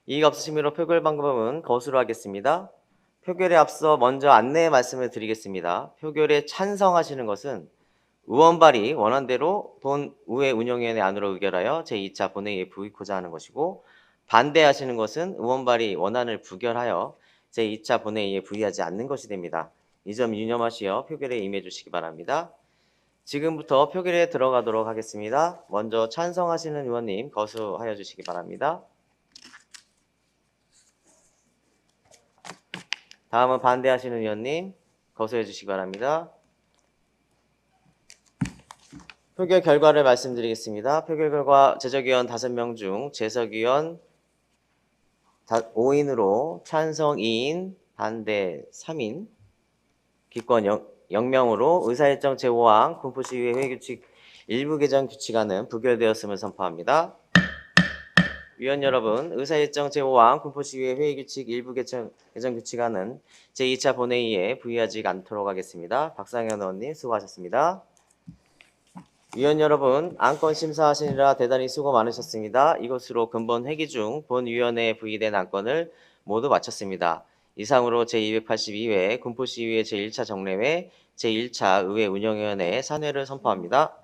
이의가 없으시므로 표결 방법은 거수로 하겠습니다. 표결에 앞서 먼저 안내 말씀을 드리겠습니다. 표결에 찬성하시는 것은 의원 발의 원안대로 본 의회 운영위원회 안으로 의결하여 제2차 본회의에 부의코자 하는 것이고 반대하시는 것은 의원 발의 원안을 부결하여 제2차 본회의에 부의하지 않는 것이 됩니다. 이 점 유념하시어 표결에 임해 주시기 바랍니다. 지금부터 표결에 들어가도록 하겠습니다. 먼저 찬성하시는 의원님 거수하여 주시기 바랍니다. 다음은 반대하시는 의원님 거수해 주시기 바랍니다. 표결 결과를 말씀드리겠습니다. 표결 결과 제적위원 5명 중 재석위원 5인으로 찬성 2인, 반대 3인, 기권 0명으로 의사일정 제5항 군포시의회 회의규칙 일부 개정 규칙안은 부결되었음을 선포합니다. 위원 여러분, 의사일정 제5항 군포시의회 회의규칙 일부 개정 규칙안은 제2차 본회의에 부의하지 않도록 하겠습니다. 박상현 의원님 수고하셨습니다. 위원 여러분, 안건 심사하시느라 대단히 수고 많으셨습니다. 이것으로 근본 회기 중 본위원회에 부의된 안건을 모두 마쳤습니다. 이상으로 제282회 군포시의회 제1차 정례회 제1차 의회 운영위원회 산회를 선포합니다.